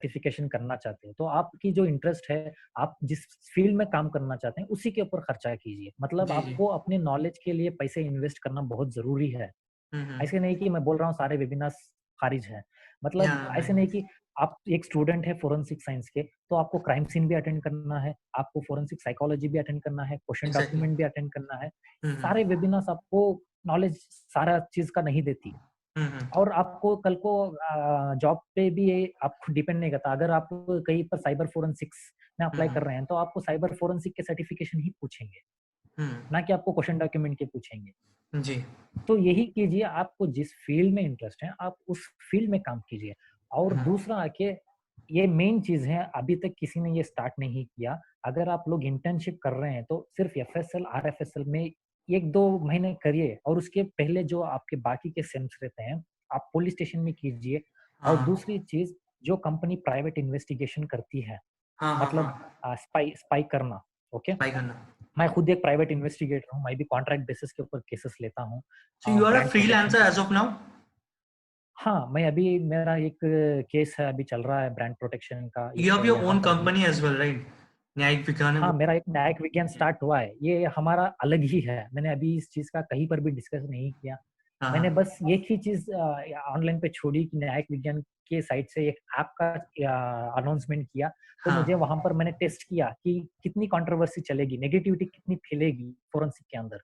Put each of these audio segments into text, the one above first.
Certification करना चाहते हैं, तो आपकी जो इंटरेस्ट है, आप जिस फील्ड में काम करना चाहते हैं, उसी के ऊपर खर्चा कीजिए। मतलब जी, जी। आपको अपने नॉलेज के लिए पैसे इन्वेस्ट करना बहुत ज़रूरी है। हुँ, हुँ। ऐसे नहीं कि मैं बोल रहा हूँ सारे वेबिनार्स खारिज हैं। मतलब या ऐसे नहीं कि आप एक स्टूडेंट है फोरेंसिक साइंस के, तो आपको क्राइम सीन भी अटेंड करना है, आपको फोरेंसिक साइकोलॉजी भी अटेंड करना है, क्वेश्चन एग्ज़ैक्टली। डॉक्यूमेंट भी अटेंड करना है। हुँ, हुँ। सारे वेबिनार्स आपको नॉलेज सारा चीज़ का नहीं देती। हुँ, हुँ। और आपको कल को जॉब पे भी ये आपको डिपेंड नहीं करता। अगर आप कहीं पर साइबर फोरेंसिक्स में हुँ, अप्लाई हुँ। कर रहे हैं, तो आपको साइबर फोरेंसिक के सर्टिफिकेशन ही पूछेंगे, हुँ। ना कि आपको क्वेश्चन डॉक्यूमेंट के पूछेंगे। जी। तो यही कीजिए, आपको जिस फील्ड में इंटरेस्ट है, आप उस फील्ड में काम कीजिए। और हुँ, दूसरा आके ये मेन चीज़ है, अभी तक किसी ने ये स्टार्ट नहीं किया। अगर आप लोग इंटर्नशिप कर रहे हैं, तो सिर्फ़ एफएसएल, आरएफएसएल में 1-2 महीने करिए और उसके पहले जो आपके बाकी के सेम्स रहते हैं, आप पुलिस स्टेशन में कीजिए। और हाँ। दूसरी चीज़, जो कंपनी प्राइवेट इन्वेस्टिगेशन करती है, हाँ, हाँ, मतलब हाँ। स्पाई स्पाई करना, ओके? ट्राई करना। मैं खुद एक प्राइवेट इन्वेस्टिगेटर हूँ, मैं भी कॉन्ट्रैक्ट बेसिस के ऊपर केसेस लेता हूँ so you are a brand protection freelancer के। As of now? हाँ, मैं अभी मेरा एक केस है, अभी चल रहा है ब्रांड प्रोटेक्शन का, यू एक हैव योर यहाँ ओन पर ही। Company as well right? न्यायिक विज्ञान है हाँ, वो। मेरा एक न्यायिक विज्ञान स्टार्ट हुआ है, ये हमारा अलग ही है। मैंने अभी इस चीज़ का कहीं पर भी डिस्कस नहीं किया। हाँ, मैंने हाँ। बस एक ही चीज़ ऑनलाइन पे छोड़ी कि न्यायिक विज्ञान के साइट से एक ऐप का अनाउंसमेंट किया, तो मुझे हाँ। वहाँ पर मैंने टेस्ट किया कि कितनी कंट्रोवर्सी चलेगी, नेगेटिविटी कितनी फैलेगी फोरेंसिक के अंदर।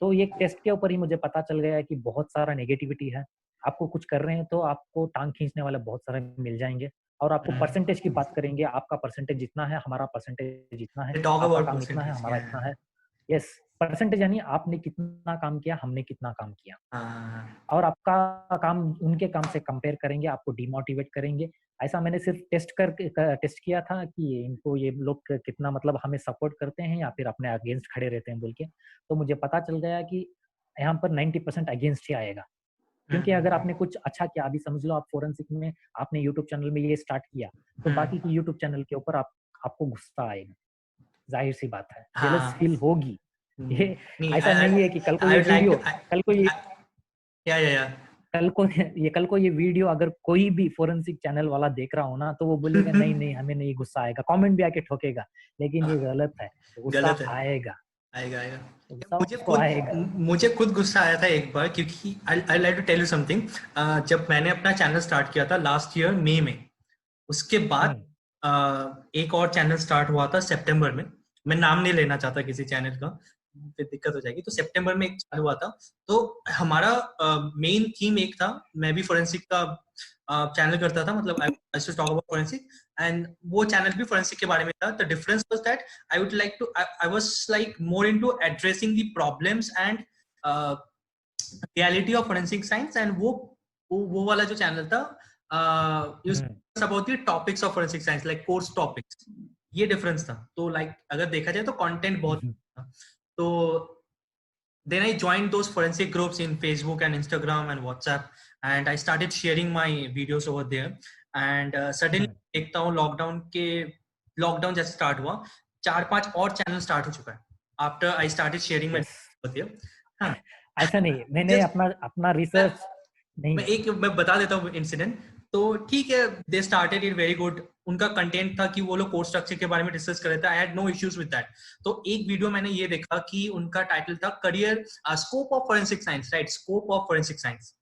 तो ये टेस्ट के ऊपर ही मुझे पता चल गया है कि बहुत सारा नेगेटिविटी है। आपको कुछ कर रहे हैं, तो आपको टाँग खींचने वाले बहुत सारे मिल जाएँगे। और आपको हुँ। परसेंटेज की बात करेंगे, आपका परसेंटेज इतना है, हमारा परसेंटेज इतना है, दे टॉक आपका अबाउट काम इतना है, परसेंटेज हमारा क्या इतना है? है। यस, परसेंटेज यानी आपने कितना काम किया, हमने कितना काम किया। हाँ, हाँ, हाँ। और आपका काम उनके काम से कंपेयर करेंगे, आपको डिमोटिवेट करेंगे। ऐसा मैंने सिर्फ़ टेस्ट किया था कि इनको ये लोग कितना मतलब हमें सपोर्ट करते हैं या फिर अपने अगेंस्ट खड़े रहते हैं बोल के। तो मुझे पता चल गया कि यहाँ पर 90% अगेंस्ट ही आएगा। हुँ, क्योंकि हुँ, अगर हुँ। आपने कुछ अच्छा किया, अभी समझ लो आप फोरेंसिक में आपने यूट्यूब चैनल में ये स्टार्ट किया, तो हुँ। बाकी के यूट्यूब चैनल के ऊपर आपको गुस्सा आएगा, ज़ाहिर-सी बात है, जेलस हाँ। फील होगी। हुँ। ये नहीं ऐसा नहीं है कि आई वुड लाइक टू कल को ये या। कल को ये वीडियो अगर कोई भी फोरेंसिक चैनल वाला देख रहा हो ना, तो वो बोलेगा नहीं, नहीं हमें नहीं गुस्सा आएगा, कमेंट भी आके ठोकेगा, लेकिन ये गलत है, गुस्सा गलत है। आएगा, आएगा, आएगा। गुस्सा उसको आएगा। मुझे खुद गुस्सा आया था एक बार क्योंकि I like to tell you something. जब मैंने अपना चैनल स्टार्ट किया था लास्ट ईयर मई में, उसके बाद हुँ, एक और चैनल स्टार्ट हुआ था सितंबर में। मैं नाम नहीं लेना चाहता किसी चैनल का, फिर दिक्कत हो जाएगी। तो सितंबर में एक चालू हुआ था। तो हमारा मेन थीम एक था, मैं भी फोरेंसिक का चैनल करता था, मतलब I to talk about forensic and वो चैनल भी फोरेंसिक के बारे में था। The difference was that I would like to I was like more into addressing the problems and reality of forensic science and वो वाला जो चैनल था हुँ, about the topics of forensic science like course topics. ये difference था। तो like अगर देखा जाए तो कंटेंट बहुत हुँ, था। तो then I joined those forensic groups in Facebook and Instagram and WhatsApp, and I started sharing my videos over there. And suddenly हुँ, देखता हूँ लॉकडाउन जैसे स्टार्ट हुआ, 4-5 और चैनल स्टार्ट हो चुका है after I started sharing my yes. Video. हाँ, ऐसा नहीं, मैंने जस्ट अपना अपना रिसर्च नहीं। मैं बता देता हूँ इंसिडेंट। तो ठीक है, they started it very good. उनका कंटेंट था कि वो लोग कोर्स स्ट्रक्चर के बारे में डिस्कस कर रहे थे। I had no issues with that. तो एक वीडियो मैंने ये देखा कि उनका टाइटल था career scope of forensic science, right, scope of forensic science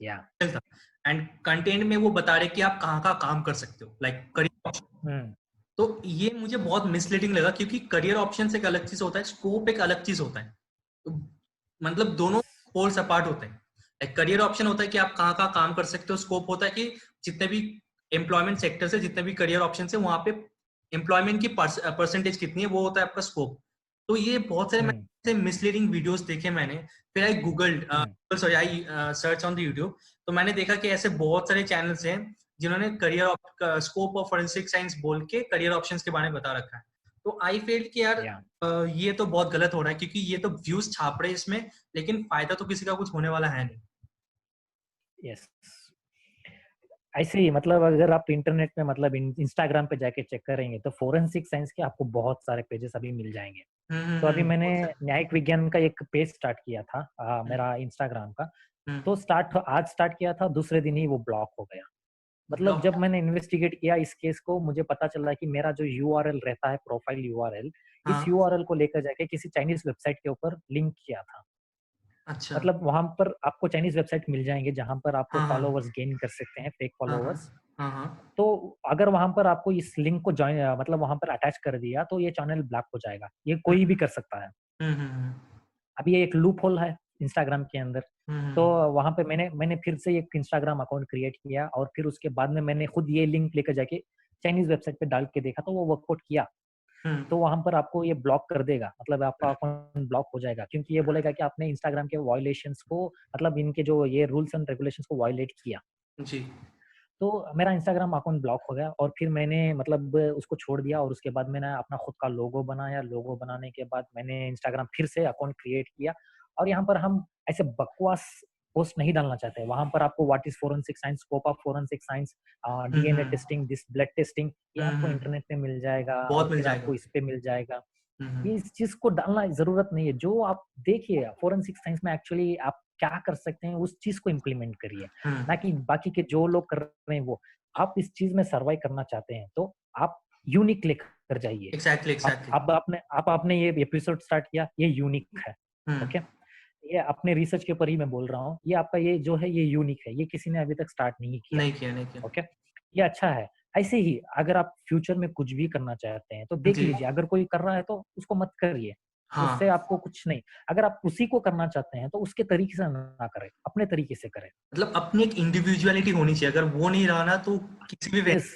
या था। एंड कंटेंट में वो बता रहे कि आप कहाँ का काम कर सकते हो, लाइक करियर ऑप्शन। हुँ, तो ये मुझे बहुत मिसलीडिंग लगा क्योंकि करियर ऑप्शन एक अलग चीज होता है, स्कोप एक अलग चीज होता है। तो मतलब दोनों यस। पोल्स अपार्ट होते हैं। एक करियर ऑप्शन होता है कि आप कहाँ कहाँ काम कर सकते हो, स्कोप होता है कि जितने भी एम्प्लॉयमेंट सेक्टर से जितने भी करियर ऑप्शन है वहां पे एम्प्लॉयमेंट की परसेंटेज कितनी है, वो होता है आपका स्कोप। तो ये बहुत सारे हुँ, मैंने मिसलीडिंग वीडियोस देखे मैंने। फिर I Google hmm, sorry I search on the YouTube. तो मैंने देखा कि ऐसे बहुत सारे चैनल्स हैं जिन्होंने career scope of forensic science बोल के करियर ऑप्शंस के बारे में बता रखा है। तो आई फील कि यार या ये तो बहुत गलत हो रहा है क्योंकि ये तो व्यूज छाप रहे हैं इसमें, लेकिन फायदा तो किसी का कुछ होने वाला है नहीं। यस। ऐसे ही मतलब अगर आप इंटरनेट में मतलब इंस्टाग्राम पे जाके चेक करेंगे, तो फोरेंसिक साइंस के आपको बहुत सारे पेजेस अभी मिल जाएँगे। तो अभी मैंने बहुत सही। न्यायिक विज्ञान का एक पेज स्टार्ट किया था हम्म, मेरा इंस्टाग्राम का। हम्म, तो आज स्टार्ट किया था, दूसरे दिन ही वो ब्लॉक हो गया। मतलब जब मैंने इन्वेस्टिगेट किया इस केस को, मुझे पता चला कि मेरा जो यूआरएल रहता है, प्रोफाइल यूआरएल, इस हाँ, यूआरएल को लेकर जाके किसी चाइनीज वेबसाइट के ऊपर लिंक किया था। अच्छा। मतलब वहां पर आपको चाइनीज वेबसाइट मिल जाएंगे जहां पर आपको हाँ, फॉलोवर्स हाँ। गेन कर सकते हैं, फेक हाँ, हाँ। फॉलोवर्स। हाँ, हाँ। तो अगर वहां पर आपको इस लिंक को ज्वाइन मतलब वहां पर अटैच कर दिया तो ये चैनल ब्लॉक हो जाएगा। ये हुँ, कोई भी कर सकता है। हुँ, हुँ, हुँ। अभी ये एक लूप होल है इंस्टाग्राम के अंदर। हुँ, तो हुँ। वहां पे मैंने मैंने फिर से एक इंस्टाग्राम अकाउंट क्रिएट किया और फिर उसके बाद में मैंने खुद ये लिंक लेकर जाके चाइनीज वेबसाइट पे डाल के देखा तो वो वर्कआउट किया। हुँ, तो वहां पर आपको ये ब्लॉक कर देगा, मतलब आपका अकाउंट ब्लॉक हो जाएगा, क्योंकि ये बोलेगा कि आपने इंस्टाग्राम के वायलेशंस को, मतलब इनके जो ये रूल्स एंड रेगुलेशंस को वायलेट किया। जी। तो मेरा इंस्टाग्राम अकाउंट ब्लॉक हो गया और फिर मैंने मतलब उसको छोड़ दिया और उसके बाद मैंने अपना खुद का लोगो बनाया। लोगो बनाने के बाद मैंने इंस्टाग्राम फिर से अकाउंट क्रिएट किया और यहाँ पर हम ऐसे बकवास पोस्ट नहीं डालना चाहते। वहां पर आपको what is forensic science, scope of forensic science, hmm, DNA hmm. Testing, this blood testing, ये हुँ, आपको हुँ, हुँ। इंटरनेट पे मिल जाएगा और बहुत मिल फिर जाएगा। आपको इस पे मिल जाएगा। हुँ, ये हुँ। इस चीज को डालना जरूरत नहीं है। जो आप देखिए फोरेंसिक साइंस में एक्चुअली आप क्या कर सकते हैं उस चीज को इम्प्लीमेंट करिए, हुँ। ना कि बाकी के जो लोग कर रहे हैं वो। आप इस चीज में सर्वाइव करना चाहते हैं तो आप यूनिक लेकर जाइए। एग्ज़ैक्टली, आप एग्ज़ैक्टली। अब आपने ये एपिसोड स्टार्ट किया, ये यूनिक है। हुँ। ओके, ये अपने रिसर्च के ऊपर ही मैं बोल रहा हूँ। ये आपका ये जो है ये यूनिक है, ये किसी ने अभी तक स्टार्ट नहीं किया। नहीं किया, नहीं किया। ओके, ये अच्छा है। ऐसे ही अगर आप फ्यूचर में कुछ भी करना चाहते हैं तो देख जी। लीजिए, अगर कोई कर रहा है तो उसको मत करिए, उससे हाँ, आपको कुछ नहीं। अगर आप उसी को करना चाहते हैं तो उसके तरीके से ना करें, अपने तरीके से करें। मतलब अपनी एक इंडिविजुअलिटी होनी चाहिए, अगर वो नहीं रहा ना तो किसी भी वे यस,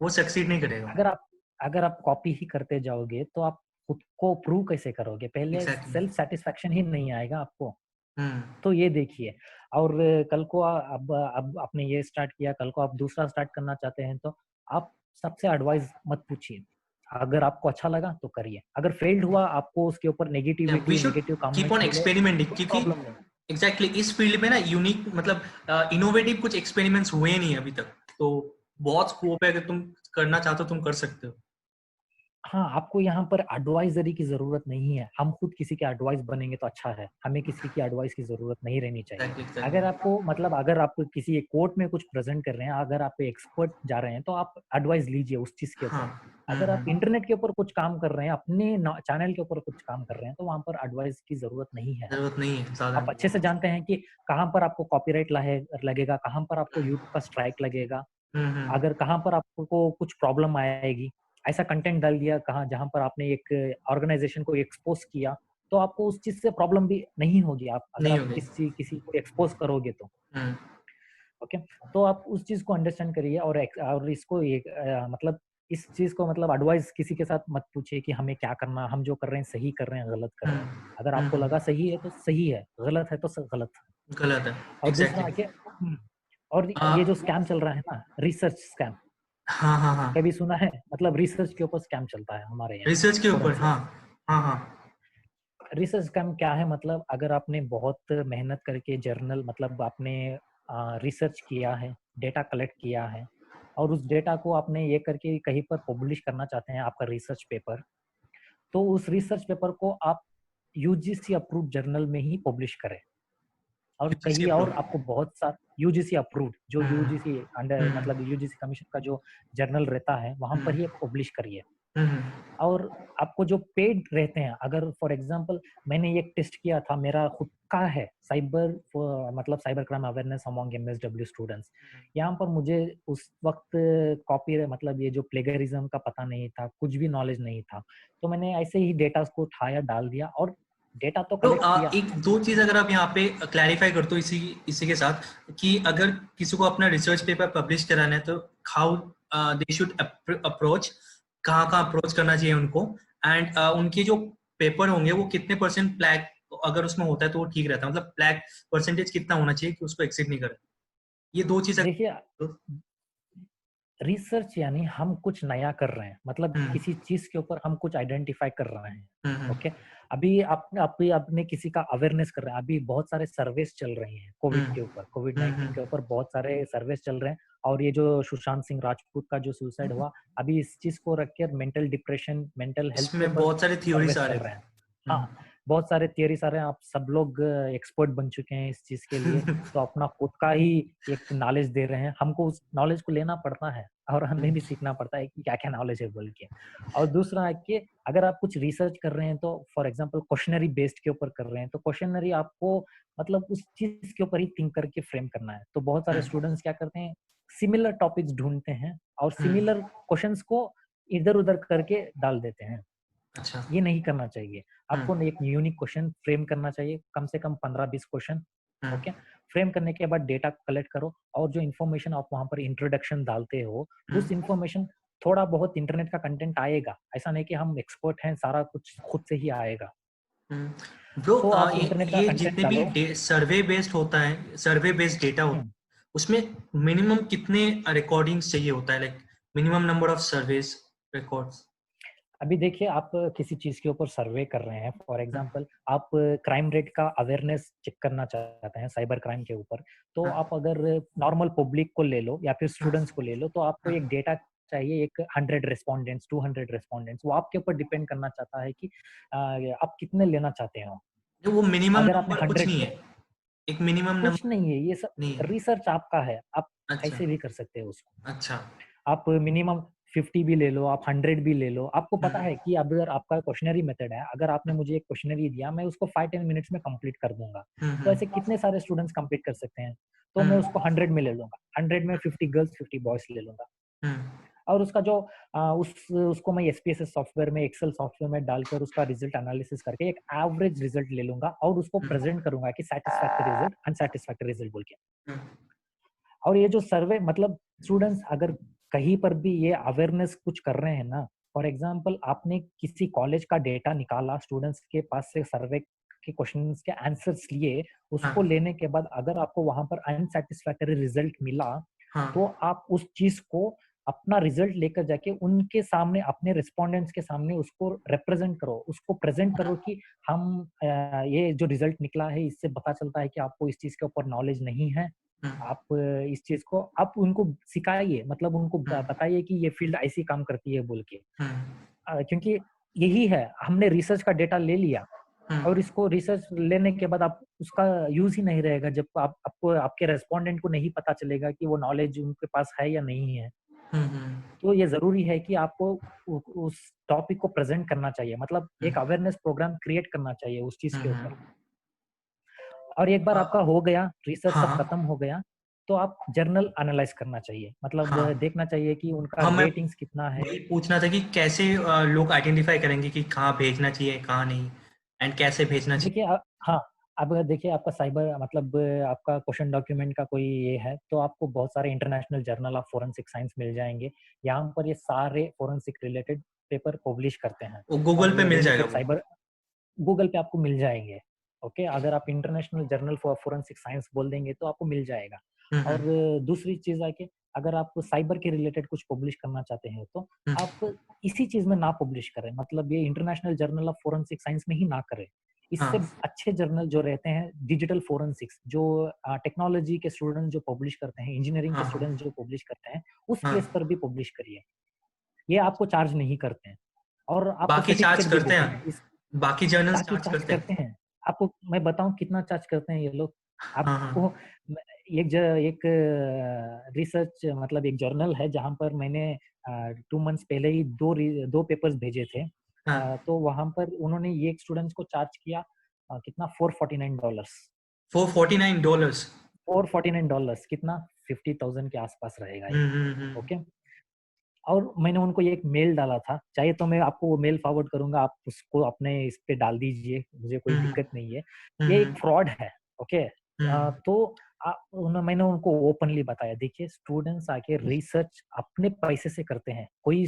वो सक्सीड नहीं करेगा। अगर आप अगर आप कॉपी ही करते जाओगे तो आप खुद को प्रूव कैसे करोगे? पहले एग्ज़ैक्टली। सेल्फ सैटिस्फैक्शन ही नहीं आएगा आपको। हुँ। तो ये देखिए। और कल को अब आपने ये स्टार्ट किया, कल को आप दूसरा स्टार्ट करना चाहते हैं तो आप सबसे एडवाइस मत पूछिए। अगर आपको अच्छा लगा तो करिए, अगर फेल्ड हुआ, आपको उसके ऊपर या we negativity, should negative keep comments on मिले, एक्सपेरिमेंटिंग, कोई क्योंकि प्रॉब्लम नहीं। एग्ज़ैक्टली इस फील्ड में ना यूनिक मतलब इनोवेटिव कुछ एक्सपेरिमेंट्स हुए नहीं अभी तक। तो बहुत स्कोप है, अगर तुम करना चाहते हो तुम कर सकते हो। हाँ, आपको यहाँ पर एडवाइज़री की ज़रूरत नहीं है। हम खुद किसी के एडवाइस बनेंगे तो अच्छा है। हमें किसी की एडवाइस की ज़रूरत नहीं रहनी चाहिए। एग्ज़ैक्टली, अगर एग्ज़ैक्टली। आपको मतलब अगर आप किसी एक कोर्ट में कुछ प्रेज़ेंट कर रहे हैं, अगर आप एक्सपर्ट जा रहे हैं, तो आप एडवाइस लीजिए उस चीज़ के हाँ। ऊपर। हुँ, अगर आप हुँ। इंटरनेट के ऊपर कुछ काम कर रहे हैं, अपने न चैनल के ऊपर कुछ काम कर रहे हैं, तो वहाँ पर एडवाइस की ज़रूरत नहीं है ज़रूरत आपको। नहीं है ज़्यादा। आप अच्छे से जानते हैं कि कहाँ पर आपको कॉपीराइट लगेगा, कहाँ पर आपको यूट्यूब का स्ट्राइक लगेगा। हुँ, हुँ। अगर कहाँ पर आपको कुछ प्रॉब्लम आएगी, ऐसा कंटेंट डाल दिया कहाँ जहाँ पर आपने एक ऑर्गनाइज़ेशन को एक्सपोज़ किया, तो आपको उस चीज़ से प्रॉब्लम भी नहीं होगी। आप अगर नहीं आप हो गई। किसी को एक्सपोज़ करोगे तो, हुँ। ओके? तो आप उस चीज़ को अंडरस्टैंड करिए और इसको मतलब इस चीज़ को मतलब एडवाइस किसी के साथ मत पूछिए कि हमें क्या करना, हम जो कर रहे हैं सही कर रहे हैं, गलत कर हुँ। रहे हैं। अगर हुँ, आपको लगा हुँ। सही है तो सही है, गलत है तो गलत है। गलत है। और दूसरा एग्ज़ैक्टली। आके और अ, ये जो स्कैम चल रहा है ना, रिसर्च स्कैम, हाँ, हाँ, हाँ। कभी सुना है? मतलब रिसर्च के ऊपर स्कैम चलता है हमारे यहाँ, रिसर्च के ऊपर, फोरेंसिक। हाँ। हाँ, हाँ। रिसर्च स्कैम क्या है? मतलब अगर आपने बहुत मेहनत करके जर्नल मतलब आपने रिसर्च किया है, डेटा कलेक्ट किया है और उस डेटा को आपने ये करके कहीं पर पब्लिश करना चाहते हैं, आपका रिसर्च पेपर, तो उस रिसर्च पेपर को आप यूजीसी अप्रूव्ड जर्नल में ही पब्लिश करें। और यूजीसी कहीं और अप्रूव्ड। आपको बहुत सा यूजीसी अप्रूव्ड, जो हुँ, यूजीसी अंडर हुँ, मतलब यूजीसी कमीशन का जो जर्नल रहता है, वहाँ हुँ, पर ही पब्लिश करिए। हुँ, हुँ, और आपको जो पेड रहते हैं, अगर फॉर एग्जांपल मैंने एक टेस्ट किया था, मेरा खुद का है मतलब cyber crime awareness among MSW students. यहाँ पर मुझे उस वक्त कॉपी मतलब ये जो प्लेगरिज्म का पता नहीं था, कुछ भी नॉलेज नहीं था, तो मैंने ऐसे ही डेटा को उठाया, डाल दिया और डेटा तो तो कलेक्ट किया। एक दो चीज अगर आप यहाँ पे क्लैरिफाई कर दो इसी इसी के साथ, कि अगर किसी को अपना रिसर्च पेपर पब्लिश कराना है तो हाउ दे शुड अप्रोच, कहाँ कहाँ अप्रोच करना चाहिए उनको, एंड उनके जो पेपर होंगे वो कितने परसेंट प्लैग अगर उसमें होता है तो वो ठीक रहता है, मतलब प्लैग परसेंटेज कितना होना चाहिए कि उसको एक्सीड नहीं करे। ये दो चीज देखिए, अगर। रिसर्च यानी हम कुछ नया कर रहे हैं, मतलब हम्म, किसी चीज के ऊपर हम कुछ आइडेंटिफाई कर रहे हैं। हम्म, ओके, अभी आपने किसी का अवेयरनेस कर रहे हैं। अभी बहुत सारे सर्वेस चल रही हैं कोविड हम्म, के ऊपर, कोविड हम्म, 19 के ऊपर बहुत सारे सर्वेस चल रहे हैं। और ये जो सुशांत सिंह राजपूत का जो सुसाइड हुआ, अभी इस चीज को रख कर मेंटल डिप्रेशन, मेंटल हेल्थ के इसमें ऊपर बहुत सारे थ्योरीज सर्वेस आ चल रहे रहे हैं। हैं। हाँ, बहुत सारे थियरी सारे आप सब लोग एक्सपर्ट बन चुके हैं इस चीज के लिए, तो अपना खुद का ही एक नॉलेज दे रहे हैं। हमको उस नॉलेज को लेना पड़ता है और हमें भी सीखना पड़ता है कि क्या क्या नॉलेज है बोल के। और दूसरा है कि अगर आप कुछ रिसर्च कर रहे हैं तो फॉर एग्जांपल क्वेश्चनरी बेस्ड के ऊपर कर रहे हैं, तो क्वेश्चनरी आपको मतलब उस चीज के ऊपर ही थिंक करके फ्रेम करना है। तो बहुत सारे स्टूडेंट्स क्या करते हैं, सिमिलर टॉपिक्स ढूंढते हैं और सिमिलर क्वेश्चंस को इधर उधर करके डाल देते हैं। अच्छा। ये नहीं करना चाहिए। आपको एक यूनिक क्वेश्चन फ्रेम करना चाहिए, कम से कम 15-20 क्वेश्चन। ओके, फ्रेम करने के बाद डेटा कलेक्ट करो और जो इन्फॉर्मेशन आप वहां पर इंट्रोडक्शन डालते हो, उस इन्फॉर्मेशन थोड़ा बहुत इंटरनेट का कंटेंट आएगा, ऐसा नहीं कि हम एक्सपर्ट हैं, सारा कुछ खुद से ही आएगा। ब्रो, तो आप इंटरनेट का ये कंटेंट जितने डालो। भी सर्वे बेस्ड होता है, सर्वे बेस्ड डेटा होता है, हम्म। उसमें मिनिमम कितने रिकॉर्डिंग्स चाहिए होता है, like minimum number of surveys records? अभी देखिए, आप किसी चीज के ऊपर सर्वे कर रहे हैं, फॉर एग्जांपल आप क्राइम रेट का अवेयरनेस चेक करना चाहते हैं साइबर क्राइम के ऊपर, तो आप अगर नॉर्मल पब्लिक को ले लो या फिर स्टूडेंट्स को ले लो, तो आपको एक डेटा चाहिए, एक 100 रेस्पोंडेंट्स, 200 रेस्पोंडेंट्स, वो आपके ऊपर डिपेंड करना चाहता है कि आप कितने लेना चाहते हो। जो वो मिनिमम अगर आपने नंबर कुछ 100 नहीं है, एक मिनिमम कुछ नंबर नहीं है, ये सब नहीं है? रिसर्च आपका है, आप अच्छा। कैसे भी कर सकते हो उसको। अच्छा। आप मिनिमम 50 भी ले लो, आप 100 भी ले लो। आपको पता है कि अब अगर आपका क्वेश्चनरी मेथड है, अगर आपने मुझे एक क्वेश्चनरी दिया, मैं उसको 5-10 मिनट्स में कंप्लीट कर दूंगा। तो ऐसे कितने सारे स्टूडेंट्स कंप्लीट कर सकते हैं? तो मैं उसको 100 में ले लूंगा, 100 में 50 गर्ल्स 50 बॉयज ले लूंगा। और उसका जो उसको मैं एसपीएसएस सॉफ्टवेयर में, एक्सेल सॉफ्टवेयर में डालकर उसका रिजल्ट एनालिसिस करके एक एवरेज रिजल्ट ले लूंगा और उसको प्रेजेंट करूंगा कि सैटिस्फैक्टरी रिजल्ट, अनसैटिस्फैक्टरी रिजल्ट बोल के। और ये जो सर्वे मतलब स्टूडेंट्स अगर कहीं पर भी ये अवेयरनेस कुछ कर रहे हैं ना, फॉर एग्जांपल आपने किसी कॉलेज का डेटा निकाला, स्टूडेंट्स के पास से सर्वे के क्वेश्चंस के आंसर्स लिए, उसको लेने के बाद अगर आपको वहां पर अनसैटिस्फैक्टरी रिजल्ट मिला, तो आप उस चीज को अपना रिजल्ट लेकर जाके उनके सामने, अपने रिस्पोंडेंट्स के सामने उसको रिप्रेजेंट करो, उसको प्रेजेंट करो कि हम ये जो रिजल्ट निकला है इससे पता चलता है कि आपको इस चीज के ऊपर नॉलेज नहीं है। आप इस चीज को आप उनको सिखाइए, मतलब उनको बताइए कि ये फील्ड ऐसी काम करती है बोल के। क्योंकि यही है, हमने रिसर्च का डेटा ले लिया और इसको रिसर्च लेने के बाद आप उसका यूज ही नहीं रहेगा जब आपको आपके रेस्पोंडेंट को नहीं पता चलेगा कि वो नॉलेज उनके पास है या नहीं है। तो ये जरूरी है कि आपको उस टॉपिक को प्रेजेंट करना चाहिए, मतलब एक अवेयरनेस प्रोग्राम क्रिएट करना चाहिए उस चीज के ऊपर। और एक बार आपका हो गया, रिसर्च सब हाँ, खत्म हो गया, तो आप जर्नल एनालाइज करना चाहिए, मतलब हाँ, देखना चाहिए कि उनका हाँ। मैं रेटिंग्स कितना है। वही पूछना था कि कैसे लोग आइडेंटिफाई करेंगे कि कहाँ भेजना चाहिए, कहाँ नहीं, एंड कैसे भेजना चाहिए? देखिए हाँ, अब अगर देखिए आपका साइबर मतलब आपका क्वेश्चन डॉक्यूमेंट का कोई ये है, तो आपको बहुत सारे international journal of forensic science मिल जाएंगे। यहाँ पर ये सारे फोरेंसिक रिलेटेड पेपर पब्लिश करते हैं। वो गूगल और पे मिल जाएगा रिलेटेड वो? साइबर गूगल पे आपको मिल जाएंगे। ओके, अगर आप international journal for forensic science बोल देंगे तो आपको मिल जाएगा। हम्म, और दूसरी चीज है कि अगर आप साइबर के रिलेटेड कुछ पब्लिश करना चाहते हैं तो आप इसी चीज में ना पब्लिश करें, मतलब ये international journal of forensic science में ही ना करें। इससे हाँ, अच्छे जर्नल जो रहते हैं डिजिटल फोरेंसिक्स, जो टेक्नोलॉजी के स्टूडेंट जो पब्लिश करते हैं, इंजीनियरिंग के हाँ, स्टूडेंट जो पब्लिश करते हैं, उस हाँ। केस पर भी पब्लिश करिए। ये आपको चार्ज नहीं करते हैं और आपको बाकी चार्ज सर्टिफिकेट भी करते देते हैं। हैं? बाकी जर्नल्स बाकी चार्ज चार्ज करते हैं? करते हैं। आपको मैं बताऊँ कितना चार्ज करते हैं ये लोग? हाँ, आपको हाँ, एक रिसर्च मतलब एक जर्नल है जहाँ पर मैंने 2 मंथ्स पहले ही 2 पेपर्स भेजे थे। हाँ। तो वहाँ पर उन्होंने ये स्टूडेंट्स को चार्ज किया कितना $449। $449? $449 कितना 50,000 के आसपास रहेगा ये। हम्म, हम्म, हम्म, ओके। और मैंने उनको ये एक मेल डाला था, चाहे तो मैं आपको वो मेल फॉरवर्ड करूँगा, आप उसको अपने इस पे डाल दीजिए, मुझे कोई हम्म, दिक्कत नहीं है। ये एक हम्म, फ्रॉड है, ओके? हम्म, तो मैंने उनको ओपनली बताया, देखिए स्टूडेंट्स आके रिसर्च अपने पैसे से करते हैं, कोई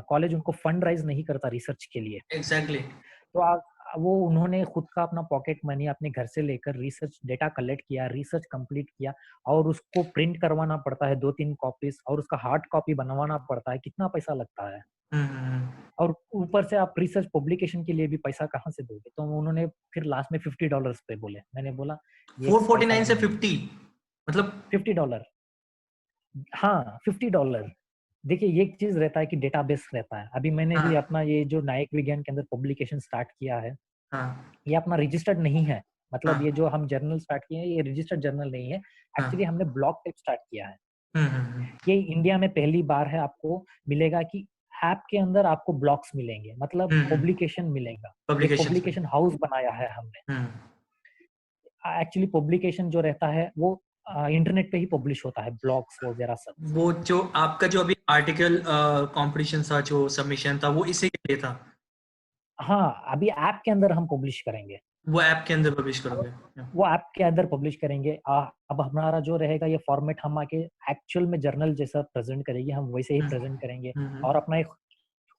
कॉलेज उनको फंड राइज़ नहीं करता रिसर्च के लिए। एग्जैक्टली। तो वो उन्होंने खुद का अपना पॉकेट मनी अपने घर से लेकर रिसर्च डेटा कलेक्ट किया, रिसर्च कंप्लीट किया और उसको प्रिंट करवाना पड़ता है 2-3 कॉपीज़ और उसका हार्ड कॉपी बनवाना पड़ता है, कितना पैसा लगता है। हम्म, और ऊपर से आप रिसर्च पब्लिकेशन के लिए भी पैसा कहाँ से दोगे? तो उन्होंने फिर लास्ट में $50 पे बोले। मैंने बोला ये फोर फोर्टी पैसा नाइन ही से नहीं है। 50? मतलब $50 हाँ, $50। देखिए ये एक चीज़ रहता है कि डेटाबेस रहता है। अभी मैंने भी हाँ, अपना ये जो नायक विज्ञान के अंदर पब्लिकेशन स्टार्ट किया है। हाँ ये अपना रजिस्टर्ड नहीं है, मतलब हाँ ये जो हम जर्नल स्टार्ट किए हैं ये रजिस्टर्ड जर्नल नहीं है, एक्चुअली हाँ। हमने ब्लॉग टाइप स्टार्ट किया है। हम्म। ये इंडिया में पहली बार है, आपको मिलेगा कि ऐप के अंदर आपको ब्लॉग्स मिलेंगे, मतलब पब्लिकेशन मिलेगा। एक पब्लिकेशंस में। पब्लिकेशन हाउस बनाया है हमने। हम्म। एक्चुअली पब्लिकेशन जो रहता है वो इंटरनेट पे ही पब्लिश होता है, ब्लॉग्स वगैरह सब। वो जो आपका जो अभी आर्टिकल कंपटीशन था, जो सबमिशन था, वो इसी के लिए था? हाँ, अभी ऐप के अंदर हम पब्लिश करेंगे। वो ऐप के अंदर पब्लिश और करोगे? वो ऐप के अंदर पब्लिश करेंगे। अब हमारा जो रहेगा ये फॉर्मेट हम आके एक्चुअल में जर्नल जैसा प्रेजेंट करेंगे, हम वैसे ही हम्म प्रेजेंट करेंगे। हम्म और अपना एक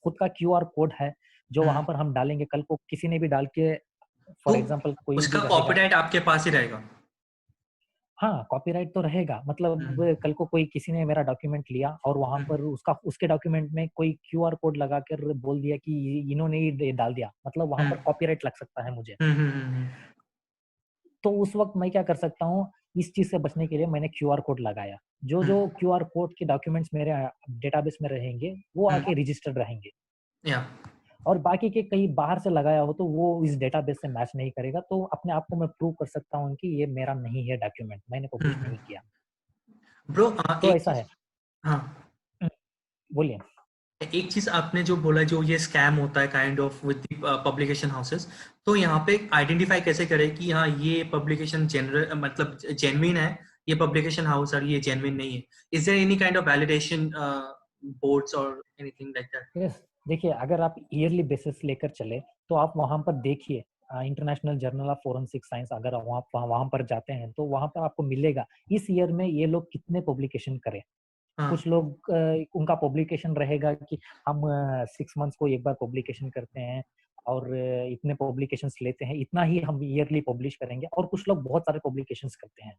खुद का क्यूआर कोड है जो वहां हम्म। पर हम डालेंगे। कल को किसी ने भी डाल के, तो फॉर एग्जांपल कोई उसका भी रहेगा। कॉपीराइट आपके पास ही रहेगा? हाँ, कॉपीराइट तो रहेगा, मतलब हम्म कल को कोई किसी ने मेरा डॉक्यूमेंट लिया और वहां हम्म पर उसका उसके डॉक्यूमेंट में कोई क्यूआर कोड लगा कर बोल दिया कि इन्होंने ही डाल दिया, मतलब वहां पर कॉपीराइट लग सकता है मुझे। हम्म। तो उस वक्त मैं क्या कर सकता हूँ, इस चीज से बचने के लिए मैंने क्यूआर कोड लगाया। जो जो हम्म क्यूआर कोड के डॉक्यूमेंट्स मेरे डेटाबेस में रहेंगे वो हम्म। आके रजिस्टर्ड रहेंगे। या। और बाकी के कहीं बाहर से लगाया हो तो वो इस डेटाबेस से मैच नहीं करेगा, तो अपने आप को मैं प्रूव कर सकता हूँ कि ये मेरा नहीं है डॉक्यूमेंट, मैंने पब्लिश नहीं किया। ब्रो, तो एक ऐसा चीज। है। हाँ, हम्म, बोलिए। एक चीज आपने जो बोला, जो ये स्कैम होता है kind of with publication houses, तो यहाँ पे आइडेंटिफाई कैसे करें कि हाँ ये पब्लिकेशन जनरल मतलब जेन्युइन है, ये पब्लिकेशन हाउस, और ये जेन्युइन नहीं है? Is there any kind of validation boards और एनीथिंग लाइक दैट? यस, देखिए अगर आप ईयरली बेसिस लेकर चले तो आप वहां पर देखिए, international journal of forensic science, अगर वहां पर जाते हैं तो वहां पर आपको मिलेगा इस ईयर में ये लोग कितने पब्लिकेशन करें। हाँ कुछ लोग उनका पब्लिकेशन रहेगा कि हम 6 मंथ्स को एक बार पब्लिकेशन करते हैं और इतने पब्लिकेशंस लेते हैं, इतना ही हम ईयरली पब्लिश करेंगे। और कुछ लोग बहुत सारे पब्लिकेशंस करते हैं।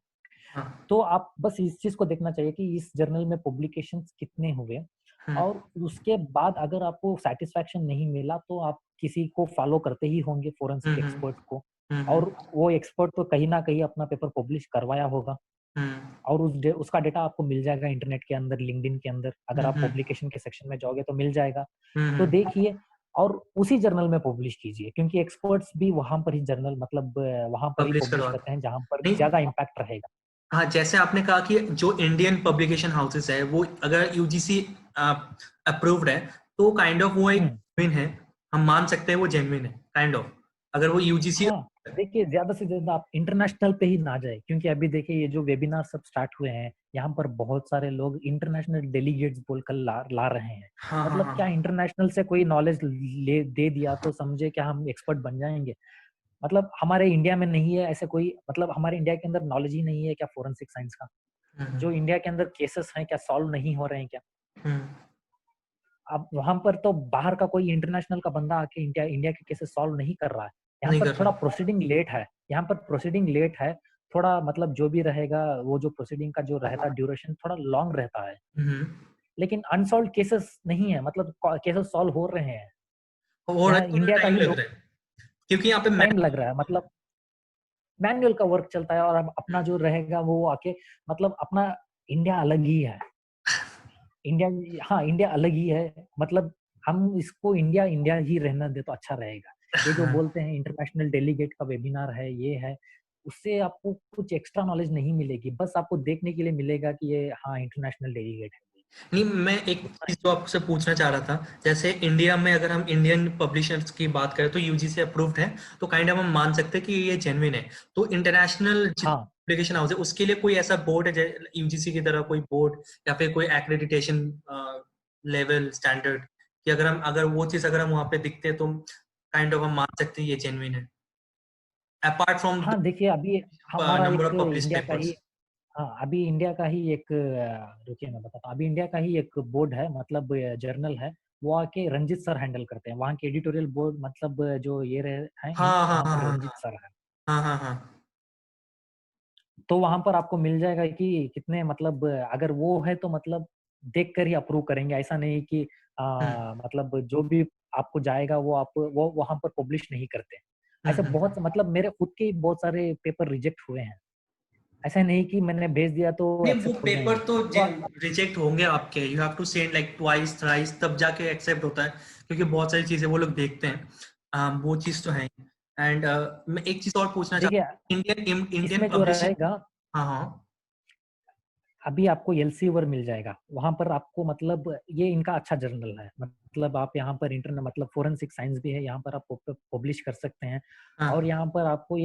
हाँ। तो आप बस इस चीज को देखना चाहिए कि इस जर्नल में पब्लिकेशंस कितने हुए। हम्म और उसके बाद अगर आपको सेटिस्फैक्शन नहीं मिला तो आप किसी को फॉलो करते ही होंगे, फोरेंसिक हम्म एक्सपर्ट को। हम्म और वो एक्सपर्ट तो कहीं ना कहीं अपना पेपर पब्लिश करवाया होगा हम्म और उसका डेटा आपको मिल जाएगा इंटरनेट के अंदर, लिंक्डइन के अंदर। अगर आप हम्म पब्लिकेशन के सेक्शन में जाओगे तो मिल जाएगा। तो हम्म। देखिए और उसी जर्नल में पब्लिश कीजिए, क्योंकि एक्सपर्ट्स भी वहां पर ही जर्नल, मतलब वहां पर ही पब्लिश पब्लिश करवा करते हैं जहां पर नहीं। ज्यादा इम्पैक्ट रहेगा। हाँ, जैसे आपने कहा कि जो इंडियन पब्लिकेशन हाउसेस है वो अगर यूजीसी अप्रूव्ड है, तो काइंड ऑफ वो एक हम्म। जेन्युइन है, हम मान सकते हैं वो जेन्युइन है काइंड ऑफ, अगर वो यूजीसी। हाँ, देखिए ज्यादा से ज्यादा आप इंटरनेशनल पे ही ना जाए, क्योंकि अभी देखिए ये जो वेबिनार सब स्टार्ट हुए हैं यहाँ पर बहुत सारे लोग इंटरनेशनल डेलीगेट्स बोलकर ला रहे हैं। हाँ हाँ मतलब क्या हाँ। इंटरनेशनल से कोई नॉलेज ले दे दिया तो समझे क्या हम एक्सपर्ट बन जाएंगे? मतलब हमारे इंडिया में नहीं है ऐसे कोई, मतलब हमारे इंडिया के अंदर नॉलेज ही नहीं है क्या फोरेंसिक साइंस का? हम्म जो इंडिया के अंदर केसेस हैं क्या सॉल्व नहीं हो रहे हैं क्या? हम्म अब वहां पर तो बाहर का कोई इंटरनेशनल का बंदा आके इंडिया इंडिया के केसेस सॉल्व नहीं कर रहा है। यहाँ नहीं पर कर थोड़ा रहा। प्रोसीडिंग लेट है, यहाँ पर प्रोसीडिंग लेट है। थोड़ा मतलब जो भी रहेगा वो जो प्रोसीडिंग का जो रहता है ड्यूरेशन थोड़ा लॉन्ग रहता है। हम्म। लेकिन अनसॉल्व केसेस नहीं है, मतलब केसेस सॉल्व हो रहे हैं। और यहाँ थोड़ा इंडिया का टाइम ही लग लोग, रहा है क्योंकि यहाँ पे टाइम लग रहा है, मतलब मैनुअल का वर्क चलता है। और अब अपना जो रहेगा वो आके, मतलब अपना इंडिया अलग ही है। इंडिया, हाँ इंडिया अलग ही है। मतलब हम इसको इंडिया इंडिया ही रहना दे तो अच्छा रहेगा। ये जो बोलते हैं इंटरनेशनल डेलीगेट का वेबिनार है, ये है, उससे आपको कुछ एक्स्ट्रा नॉलेज नहीं मिलेगी, बस आपको देखने के लिए मिलेगा कि ये हाँ इंटरनेशनल डेलीगेट है। नहीं, मैं एक उतना चीज जो आपसे पूछना चाह रहा था, जैसे इंडिया में अगर हम इंडियन पब्लिशर्स की बात करें तो यूजीसी अप्रूव्ड है, तो काइंड ऑफ हम मान सकते हैं कि ये जेन्युइन है। तो इंटरनेशनल हाँ पब्लिकेशन हाउस है, उसके लिए कोई ऐसा बोर्ड है यूजीसी की तरह, कोई बोर्ड या फिर कोई एक्रेडिटेशन लेवल स्टैंडर्ड, कि अगर वो चीज अगर हम वहां पे दिखते हैं तो काइंड ऑफ हम मान सकते हैं ये जेन्युइन है, अपार्ट फ्रॉम हाँ, देखिए अभी हमारा नंबर एक ऑफ पब्लिश इंडिया का ही, पेपर्स? हाँ अभी इंडिया का ही एक रुकिए मैं बताता हूँ। अभी इंडिया का ही एक बोर्ड है, मतलब जर्नल है, वो आके रंजित सर हैंडल करते हैं। वहाँ के एडिटोरियल बोर्ड, मतलब जो ये रहे हैं हेड, हाँ हाँ वहाँ हाँ पर हाँ रंजित सर है। हाँ हाँ हाँ। तो वहां पर आपको मिल जाएगा कि कितने, मतलब अगर वो है तो मतलब देख कर ही अप्रूव करेंगे। ऐसा नहीं कि हम्म मतलब जो भी आपको जाएगा वो आप वो वहां पर पब्लिश नहीं करते। ऐसे बहुत, हम्म। मतलब मेरे खुद के ही बहुत सारे पेपर रिजेक्ट हुए हैं। ऐसा नहीं कि मैंने भेज दिया तो नहीं, वो एक्सेप्ट हो पेपर जाएंगे। तो तो रिजेक्ट होंगे आपके, you have to send like twice thrice तब जाके एक्सेप्ट होता है, क्योंकि बहुत सारी चीजें वो लोग देखते हैं। वो चीज तो है ही। एंड मैं एक चीज और पूछना चाहता देखिए हूँ, इंडियन इंडियन इसमें जो पब्लिशिंग। रहेगा, हाँ हाँ। अभी आपको एल्सेवियर मिल जाएगा, वहां पर आपको मतलब ये इनका अच्छा जर्नल है, मतलब आप यहाँ पर इंटरनेट मतलब फोरेंसिक साइंस भी है, यहाँ पर आप पब्लिश कर सकते हैं। और हाँ। यहाँ पर आपको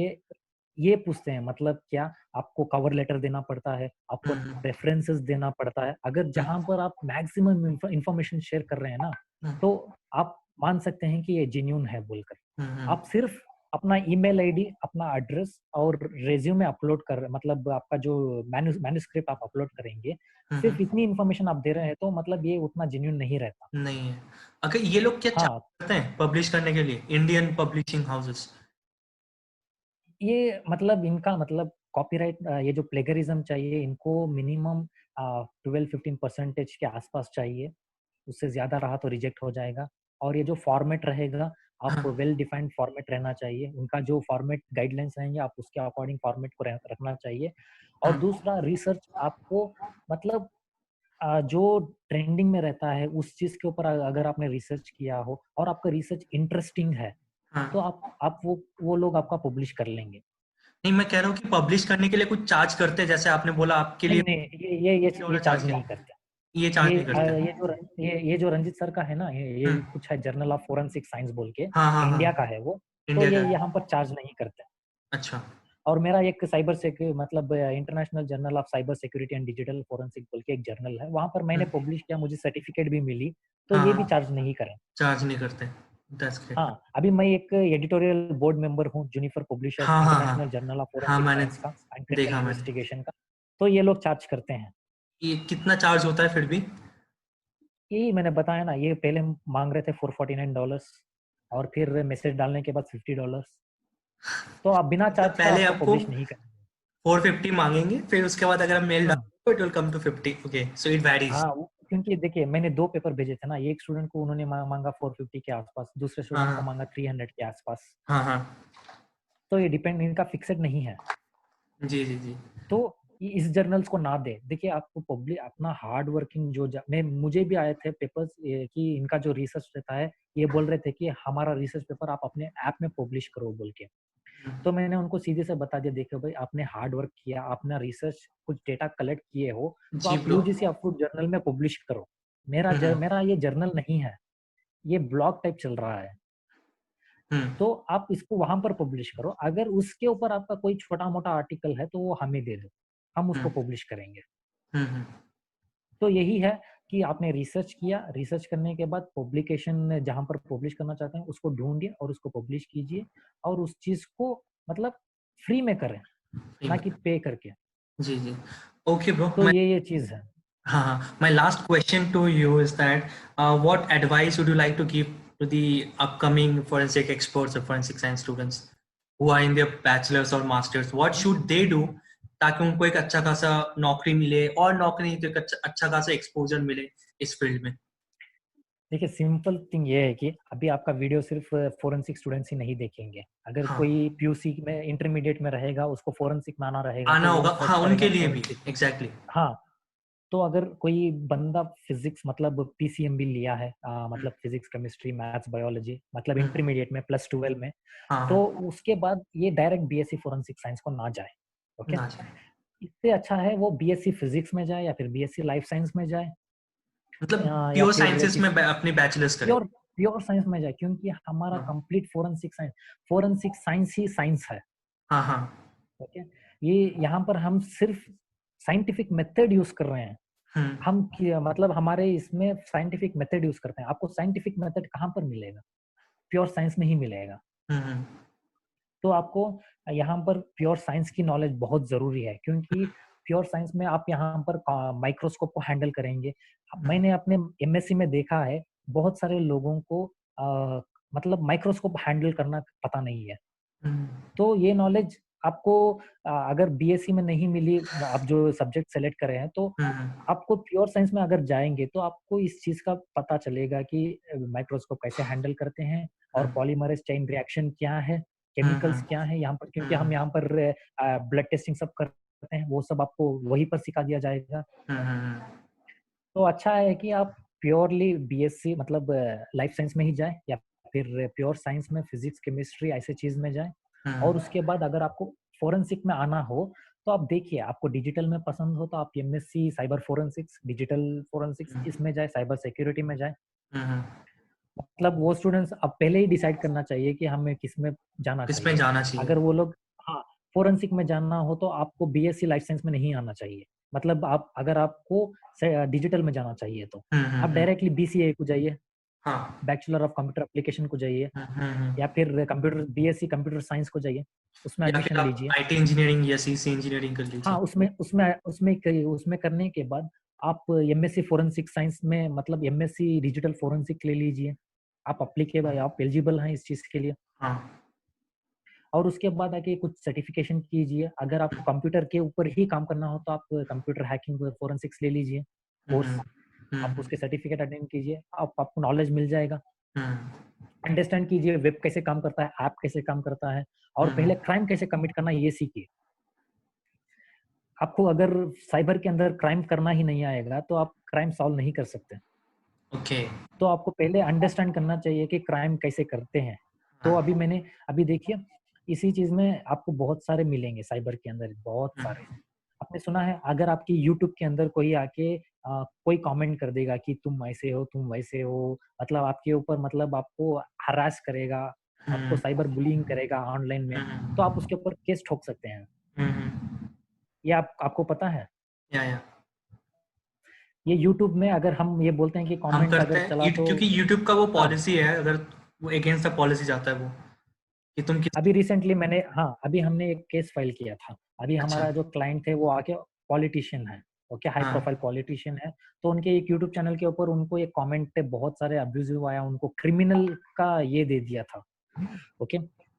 ये पूछते हैं मतलब क्या आपको कवर लेटर देना पड़ता है, आपको हम्म रेफरेंसेस देना पड़ता है। अगर हम्म जहां पर आप मैक्सिमम इंफॉर्मेशन शेयर कर रहे हैं ना, हम्म तो आप मान सकते हैं कि ये जेन्यून है बोलकर। हम्म आप सिर्फ अपना ईमेल आईडी, अपना एड्रेस और रेज्यूमे अपलोड कर, मतलब आपका जो मैन्युस्क्रिप्ट आप अपलोड करेंगे, सिर्फ हम्म। इतनी इन्फॉर्मेशन आप दे रहे हैं, तो मतलब ये उतना जेन्यून नहीं रहता। नहीं है। अगर ये लोग क्या हाँ, चार्ज करते हैं पब्लिश करने के लिए, इंडियन पब्लिशिंग हाउसेस? ये मतलब इनका मतलब कॉपीराइट, ये जो प्लेगरिज्म चाहिए इनको मिनिमम 12-15% के आसपास चाहिए। उससे ज्यादा रहा तो रिजेक्ट हो जाएगा। और ये जो फॉर्मेट रहेगा, आप हाँ वेल डिफाइंड फॉर्मेट रहना चाहिए। उनका जो फॉर्मेट गाइडलाइंस रहेंगे, आप उसके अकॉर्डिंग फॉर्मेट को रखना चाहिए। और हाँ दूसरा, रिसर्च आपको मतलब जो ट्रेंडिंग में रहता है उस चीज के ऊपर अगर आपने रिसर्च किया हो और आपका रिसर्च इंटरेस्टिंग है, तो हाँ। आप वो लोग आपका पब्लिश कर लेंगे। नहीं, मैं कह रहा हूँ कि पब्लिश करने के लिए कुछ चार्ज करते हैं, जैसे आपने बोला आपके लिए नहीं नहीं, ये $50 चार्ज चार्ज नहीं किया, करते। ये चार्ज नहीं करते। ये जो रंजित सर का है ना, ये हम्म। कुछ है जर्नल ऑफ फोरेंसिक साइंस बोल के, हाँ हाँ इंडिया का हाँ। है वो। तो इंडिया ये का है। यहाँ पर चार्ज नहीं करते। अच्छा। और मेरा एक साइबर मतलब international journal of cyber security and digital forensic बोल के एक जर्नल है, वहां पर मैंने हम्म, पब्लिश किया, मुझे सर्टिफिकेट भी मिली। तो हाँ ये भी हाँ। चार्ज नहीं करें। चार्ज नहीं करते। That's great. हाँ, अभी मैं एक एडिटोरियल बोर्ड मेंबर हूँ जूनिफर पब्लिशर्स हाँ हाँ इंटरनेशनल हाँ। जर्नल ऑफ हाँ फोरेंसिक मैंने साइंस का एंड क्रिमिनल देखा मैंने। इन्वेस्टिगेशन का। तो ये लोग चार्ज करते हैं। ये कितना चार्ज होता है फिर भी? यही मैंने बताया ना, ये पहले मांग रहे थे $449, और फिर मैसेज डालने के बाद $50। तो आप बिना मतलब चार्ज का पहले आपको आपको पब्लिश नहीं करेंगे। 450 मांगेंगे, फिर उसके बाद अगर आप मेल हाँ डालो it will come to 50। Okay, so it varies. हाँ, क्योंकि देखिए मैंने 2 पेपर भेजे थे ना, एक स्टूडेंट को उन्होंने मांगा 450 के आसपास, दूसरे हाँ स्टूडेंट को हाँ मांगा 300 के आसपास। हाँ हाँ। तो ये डिपेंड, इनका फिक्सेड नहीं है। जी जी जी। तो इस जर्नल्स को ना दे। देखिए आपको पब्लिक अपना हार्ड वर्किंग मैं मुझे भी आए थे पेपर्स कि इनका जो रिसर्च रहता है, ये बोल रहे थे कि हमारा रिसर्च पेपर आप अपने ऐप में पब्लिश करो बोल के। तो मैंने उनको सीधे से बता दिया, देखो भाई आपने हार्ड वर्क किया, आपने रिसर्च कुछ डेटा कलेक्ट किए हो, तो जी आप ब्रो। यूजीसी अप्रूव्ड जर्नल में पब्लिश करो। हम्म मेरा ये जर्नल नहीं है, ये ब्लॉग टाइप चल रहा है। हम्म तो आप इसको वहां पर पब्लिश करो। अगर उसके ऊपर आपका कोई छोटा मोटा आर्टिकल है तो वो हमें दे दो, हम उसको हम्म पब्लिश करेंगे। हम्म। तो यही है कि आपने रिसर्च किया, रिसर्च करने के बाद पब्लिकेशन जहां पर पब्लिश करना चाहते हैं उसको ढूंढिए और उसको पब्लिश कीजिए। और उस चीज को मतलब फ्री में करें, सही ना कि में। पे करके। जी जी। ओके ब्रो, तो मैं ये चीज है। हाँ हाँ, my last question to you is that what advice would you like to give to the upcoming forensic experts or forensic science students who are in their bachelor's or masters? What should they do ताकि उनको एक अच्छा खासा नौकरी मिले, और नौकरी नहीं तो एक अच्छा खासा एक्सपोजर मिले इस फील्ड में? देखिए सिंपल थिंग ये है कि अभी आपका वीडियो सिर्फ फोरेंसिक स्टूडेंट्स ही नहीं देखेंगे। अगर हाँ, कोई पीयूसी में इंटरमीडिएट में रहेगा, उसको फोरेंसिक में आना रहेगा, आना तो वो होगा, सर्च हाँ करेगा उनके लिए भी। फोरेंसिक। एग्जैक्टली। हाँ, तो अगर कोई बंदा फिजिक्स मतलब पीसीएमबी लिया है, मतलब फिजिक्स केमिस्ट्री मैथ्स बायोलॉजी मतलब हम्म। इंटरमीडिएट में +12 में, हाँ तो हाँ। उसके बाद ये डायरेक्ट बीएससी फोरेंसिक साइंस को ना जाए। ओके, ना चाहिए। इससे अच्छा है वो बीएससी फिजिक्स में जाए या फिर बीएससी लाइफ साइंस में जाए, मतलब या प्योर फिर साइंसेस में अपनी बैचलर्स करे। प्योर प्योर साइंस में जाए, क्योंकि हमारा हाँ कंप्लीट फोरेंसिक साइंस ही साइंस है। हाँ हाँ। ओके, ये यहाँ पर हम सिर्फ साइंटिफिक मेथड यूज कर रहे हैं। हम्म मतलब हमारे इसमें साइंटिफिक मेथड यूज करते हैं। आपको साइंटिफिक मेथड कहाँ पर मिलेगा? प्योर साइंस में ही मिलेगा। हम्म तो आपको यहाँ पर प्योर साइंस की नॉलेज बहुत जरूरी है, क्योंकि प्योर साइंस में आप यहाँ पर माइक्रोस्कोप को हैंडल करेंगे। हम्म मैंने अपने एमएससी में देखा है, बहुत सारे लोगों को मतलब माइक्रोस्कोप हैंडल करना पता नहीं है। हम्म तो ये नॉलेज आपको अगर बीएससी में नहीं मिली, आप जो सब्जेक्ट सेलेक्ट कर रहे हैं, तो हम्म आपको प्योर साइंस में अगर जाएंगे तो आपको इस चीज का पता चलेगा कि माइक्रोस्कोप कैसे हैंडल करते हैं, और हम्म पॉलीमरेज चेन रिएक्शन क्या है, हम्म केमिकल्स क्या है यहाँ पर, क्योंकि हम हम्म यहाँ पर ब्लड टेस्टिंग सब करते हैं, वो सब आपको वहीं पर सिखा दिया जाएगा। हम्म। तो अच्छा है कि आप प्योरली बीएससी मतलब लाइफ साइंस में ही जाए या फिर प्योर साइंस में फिजिक्स केमिस्ट्री ऐसे चीज में जाए। हम्म, और उसके बाद अगर आपको फोरेंसिक में आना हो तो आप देखिए, आपको डिजिटल में पसंद हो तो आप MSc cyber forensics, digital forensics hmm, इसमें जाए, साइबर सिक्योरिटी में जाए। हम्म, मतलब वो स्टूडेंट्स अब पहले ही डिसाइड करना चाहिए कि हमें किस में जाना किसमें चाहिए। जाना चाहिए। अगर वो लोग, हाँ, फोरेंसिक में जाना हो तो आपको बीएससी लाइफ साइंस में नहीं आना चाहिए। मतलब आप, अगर आपको डिजिटल में जाना चाहिए तो आप हम्म, डायरेक्टली बीसीए को जाइए, हाँ, बैचलर ऑफ कंप्यूटर एप्लीकेशन को जाइए, या हम्म, फिर कंप्यूटर बीएससी कंप्यूटर साइंस को जाइए, उसमें या फिर एडमिशन आप लीजिए। आईटी इंजीनियरिंग या सीसी इंजीनियरिंग कर हाँ, लीजिए। उसमें करने के बाद आप एमएससी फोरेंसिक साइंस में, मतलब एमएससी डिजिटल फोरेंसिक ले लीजिए। आप अप्लीकेबल, आप एलिजिबल हैं इस चीज के लिए। हाँ, और उसके बाद आके कुछ सर्टिफिकेशन कीजिए। अगर आपको कंप्यूटर के ऊपर ही काम करना हो तो आप कंप्यूटर हैकिंग फोरेंसिक्स ले लीजिए कोर्स। हम्म, आप हम्म, उसके सर्टिफिकेट अटेंड कीजिए, आपको नॉलेज मिल जाएगा। हम्म, अंडरस्टैंड कीजिए वेब कैसे काम करता है, ऐप कैसे काम करता है, और हम्म, पहले क्राइम कैसे कमिट करना है ये सीखिए। आपको अगर साइबर के अंदर क्राइम करना ही नहीं आएगा तो आप क्राइम सॉल्व नहीं कर सकते। ओके, तो आपको पहले अंडरस्टैंड करना चाहिए कि क्राइम कैसे करते हैं। तो हाँ, अभी देखिए, इसी चीज में आपको बहुत सारे मिलेंगे साइबर के अंदर, बहुत सारे। आपने सुना है, अगर आपकी यूट्यूब के अंदर कोई आके कोई कमेंट कर देगा कि तुम ऐसे हो, तुम वैसे हो, मतलब आपके ऊपर, मतलब आपको हरास करेगा, आपको हम्म, साइबर बुलिंग करेगा ऑनलाइन में, तो आप उसके ऊपर केस ठोक सकते हैं। हम्म, ये आपको पता है? या ये यूट्यूब में अगर हम ये बोलते हैं कि हम कमेंट करते अगर हैं चला तो, क्योंकि यूट्यूब का वो हाँ, पॉलिसी है, अगर वो अगेंस्ट द पॉलिसी जाता है वो, कि तुम किस। अभी रिसेंटली मैंने, हाँ, अभी हमने एक केस फाइल किया था। अभी अच्छा, हमारा जो क्लाइंट थे वो आके पॉलिटिशियन है, ओके, हाई हाँ, प्रोफाइल पॉलिटिशियन है। तो उनके एक यूट्यूब चैनल के ऊपर उनको एक कमेंट पे बहुत सारे अब्यूजिव आया, उनको क्रिमिनल का ये दे दिया था, ओके।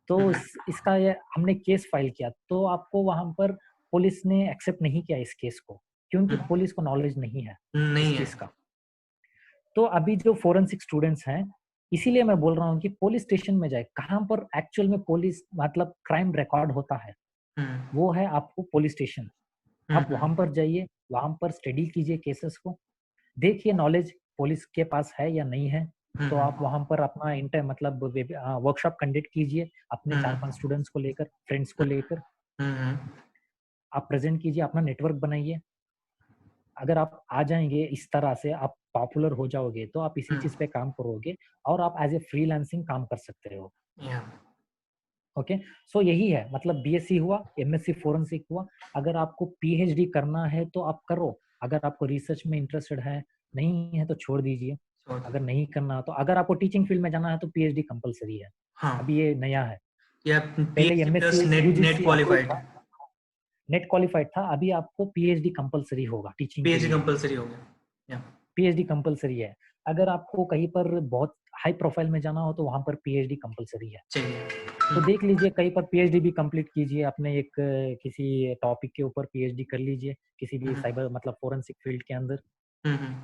तो इसका ये हमने केस फाइल किया, तो आपको वहां पर पुलिस ने एक्सेप्ट नहीं किया इस केस को, क्योंकि पुलिस को नॉलेज नहीं है नहीं इस है। चीज का। तो अभी जो फोरेंसिक स्टूडेंट्स हैं, इसीलिए मैं बोल रहा हूँ कि पुलिस स्टेशन में जाए, कहाँ पर एक्चुअल में पुलिस, मतलब क्राइम रिकॉर्ड होता है, हम्म, वो है आपको पुलिस स्टेशन। आप हम्म, वहां पर जाइए, वहां पर स्टडी कीजिए केसेस को, देखिए नॉलेज पुलिस के पास है या नहीं है। तो आप हम्म, वहां पर अपना इंटर, मतलब वर्कशॉप कंडक्ट कीजिए अपने चार हम्म, पांच स्टूडेंट्स को लेकर, फ्रेंड्स को लेकर। हम्म, आप प्रेजेंट कीजिए, अपना नेटवर्क बनाइए। अगर आप आ जाएंगे इस तरह से, आप पॉपुलर हो जाओगे, तो आप इसी चीज पे काम करोगे और आप एज ए फ्रीलांसिंग काम कर सकते हो। या ओके, सो यही है, मतलब बीएससी हुआ, एमएससी फोरेंसिक हुआ। अगर आपको पीएचडी करना है तो आप करो, अगर आपको रिसर्च में इंटरेस्टेड है, नहीं है तो छोड़ दीजिए। अगर नहीं करना, तो अगर आपको टीचिंग फील्ड में जाना है तो पीएचडी कंपलसरी है। हाँ, अभी ये नया है, या पहले PhD plus MSc net net UGC approve qualified. था, नेट क्वालिफाइड था, अभी आपको पीएचडी कंपलसरी होगा टीचिंग के पीएचडी लिए। कंपलसरी हो गया। या पीएचडी कंपलसरी है। अगर आपको कहीं पर बहुत हाई प्रोफाइल में जाना हो तो वहां पर पीएचडी कंपलसरी है। चाहिए। तो देख लीजिए, कहीं पर पीएचडी भी कंप्लीट कीजिए, अपने एक किसी टॉपिक के ऊपर पीएचडी कर लीजिए, किसी भी हम्म, साइबर, मतलब फोरेंसिक फील्ड के अंदर। हम्म,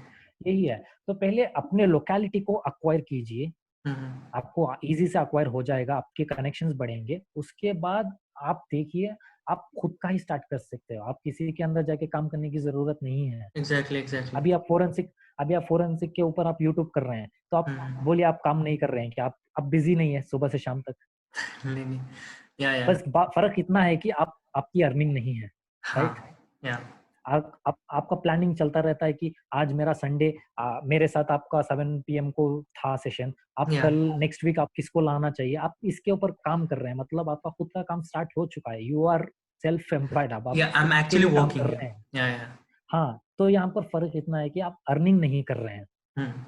यही है। तो पहले अपने लोकेलिटी को अक्वायर कीजिए, हम्म, आपको इजी से अक्वायर हो जाएगा, आपके कनेक्शंस बढ़ेंगे। उसके बाद आप देखिए, आप खुद का ही स्टार्ट कर सकते हो, आप किसी के अंदर जाके काम करने की जरूरत नहीं है। Exactly exactly. अभी आप फोरेंसिक अभी आप फोरेंसिक के ऊपर आप यूट्यूब कर रहे हैं, तो आप हम्म, बोलिए आप काम नहीं कर रहे हैं क्या? आप बिजी नहीं है सुबह से शाम तक? नहीं नहीं, या बस फर्क इतना है कि आप, आपकी अर्निंग नहीं है, हाँ, राइट? या आपका प्लानिंग चलता रहता है कि आज मेरा संडे, मेरे साथ आपका 7 पीएम को था सेशन, आप या कल नेक्स्ट वीक आप किसको लाना चाहिए, आप इसके ऊपर काम कर रहे हैं, मतलब आपका खुद का काम स्टार्ट हो चुका है, यू आर सेल्फ एम्प्लॉयड, अब आप या आई एम खुद के एक्चुअली लिए काम कर वर्किंग। रहे हैं। या हाँ, तो यहाँ पर फर्क इतना है कि आप अर्निंग नहीं कर रहे हैं। हम्म,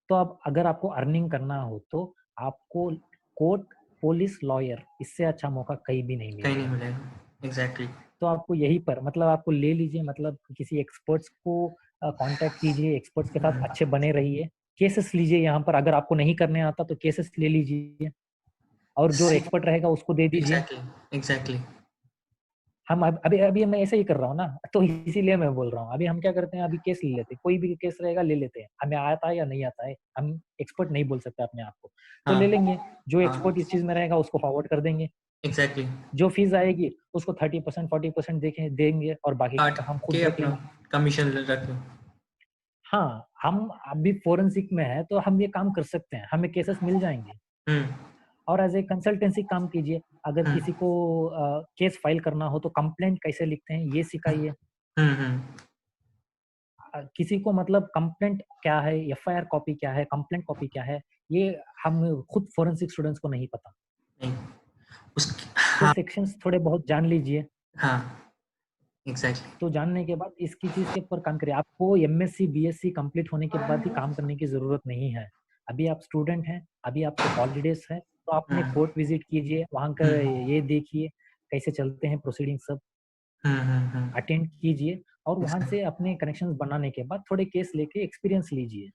तो अब अगर आपको अर्निंग करना हो तो आपको कोर्ट, पुलिस, लॉयर, इससे अच्छा मौका कहीं भी नहीं कहीं नहीं मिलेगा। मिलेगा। एग्जैक्टली। तो आपको यहीं पर, मतलब आपको ले लीजिए, मतलब किसी एक्सपर्ट्स को कांटेक्ट कीजिए, एक्सपर्ट्स के साथ अच्छे बने रहिए, केसेस लीजिए यहाँ पर, अगर आपको नहीं करने आता तो केसेस ले लीजिए, और जो सी, एक्सपर्ट रहेगा उसको दे दीजिए। Exactly exactly. हम अभी अभी मैं ऐसे ही कर रहा हूँ ना, तो इसीलिए मैं बोल रहा हूँ। अभी हम क्या करते हैं, अभी केस ले लेते हैं, कोई भी केस रहेगा ले लेते हैं, हमें आता है या नहीं आता है, हम एक्सपर्ट नहीं बोल सकते अपने आप को, तो ले हाँ, लेंगे। जो हाँ, एक्सपर्ट इस चीज में रहेगा उसको फॉरवर्ड कर देंगे, एग्जैक्टली। जो फीस आएगी उसको 30% 40% देंगे, और बाकी काट का हम खुद के देख अपना लेंगे। कमीशन रख लो। हाँ, हम अभी फोरेंसिक में है तो हम ये काम कर सकते हैं, हमें केसेस मिल जाएंगे। और एज ए कंसल्टेंसी काम कीजिए, अगर किसी को केस फाइल करना हो तो कंप्लेंट कैसे लिखते हैं ये सिखाइए। किसी को मतलब कंप्लेंट क्या है, एफआईआर कॉपी क्या है, कंप्लेंट कॉपी क्या है, ये हम खुद फोरेंसिक स्टूडेंट्स को नहीं पता। तो हाँ सेक्शंस थोड़े बहुत जान लीजिए। हाँ एग्जैक्टली। तो जानने के बाद इसकी चीज के ऊपर काम करिए। आपको एमएससी बीएससी कंप्लीट होने के बाद ही काम करने की जरूरत नहीं है। अभी आप स्टूडेंट हैं, अभी आपको हॉलीडेज है, तो आपने कोर्ट विजिट कीजिए, वहां का ये देखिए कैसे चलते हैं प्रोसीडिंग सब अटेंड कीजिए, और वहां से अपने कनेक्शंस बनाने के बाद थोड़े केस लेके एक्सपीरियंस लीजिए।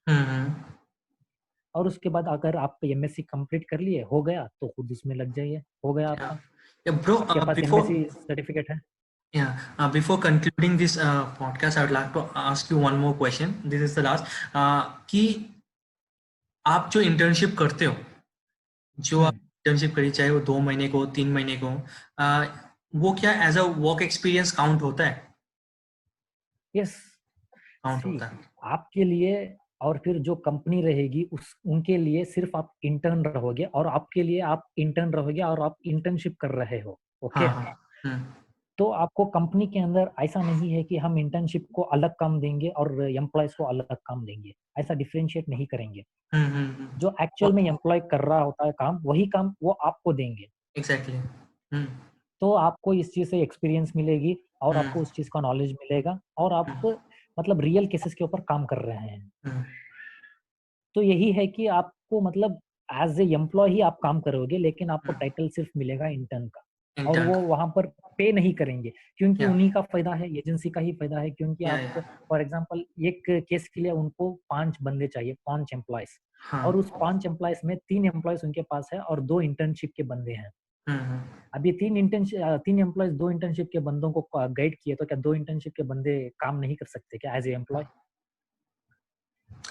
और उसके बाद अगर आप एमएससी कंप्लीट कर लिए, हो गया, तो खुद उसमें लग जाइए, हो गया आपका। ब्रो आपके पास बिफोर एमएससी सर्टिफिकेट है। Yeah, before concluding this podcast, I would like to ask you one more question. This is the last. कि आप जो इंटर्नशिप करते हो, जो आप इंटर्नशिप करी, चाहे वो 2 महीने को 3 महीने को, वो क्या as a work experience count होता है? यस, काउंट सी होता है। आपके लिए और फिर जो कंपनी रहेगी उस उनके लिए सिर्फ आप इंटर्न रहोगे, और आपके लिए आप इंटर्न रहोगे और आप इंटर्नशिप कर रहे हो। ओके। हाँ हाँ। तो आपको कंपनी के अंदर ऐसा नहीं है कि हम इंटर्नशिप को अलग काम देंगे और एम्प्लॉयज को अलग काम देंगे, ऐसा डिफरेंशिएट नहीं करेंगे। जो एक्चुअल में एम्प्लॉय कर रहा होता है काम, वही काम वो आपको देंगे। एग्जैक्टली। तो आपको इस चीज से एक्सपीरियंस मिलेगी और आपको उस चीज का नॉलेज मिलेगा, और आप मतलब रियल केसेस के ऊपर काम कर रहे हैं। तो यही है कि आपको मतलब एज ए एम्प्लॉय ही आप काम करोगे, लेकिन आपको टाइटल सिर्फ मिलेगा इंटर्न का, और इंटर्न वो का। वहां पर पे नहीं करेंगे, क्योंकि या उन्हीं का फायदा है, एजेंसी का ही फायदा है। क्योंकि या आप फॉर एग्जांपल एक केस के लिए उनको 5 बंदे चाहिए, 5 एम्प्लॉयज, हाँ। और उस 5 एम्प्लॉयज में 3 एम्प्लॉयज उनके पास है और 2 इंटर्नशिप के बंदे हैं। अब ये 3 एम्प्लॉयज 2 इंटर्नशिप के बंदों को गाइड किए, तो क्या 2 इंटर्नशिप के बंदे काम नहीं कर सकते क्या एज ए एम्प्लॉय?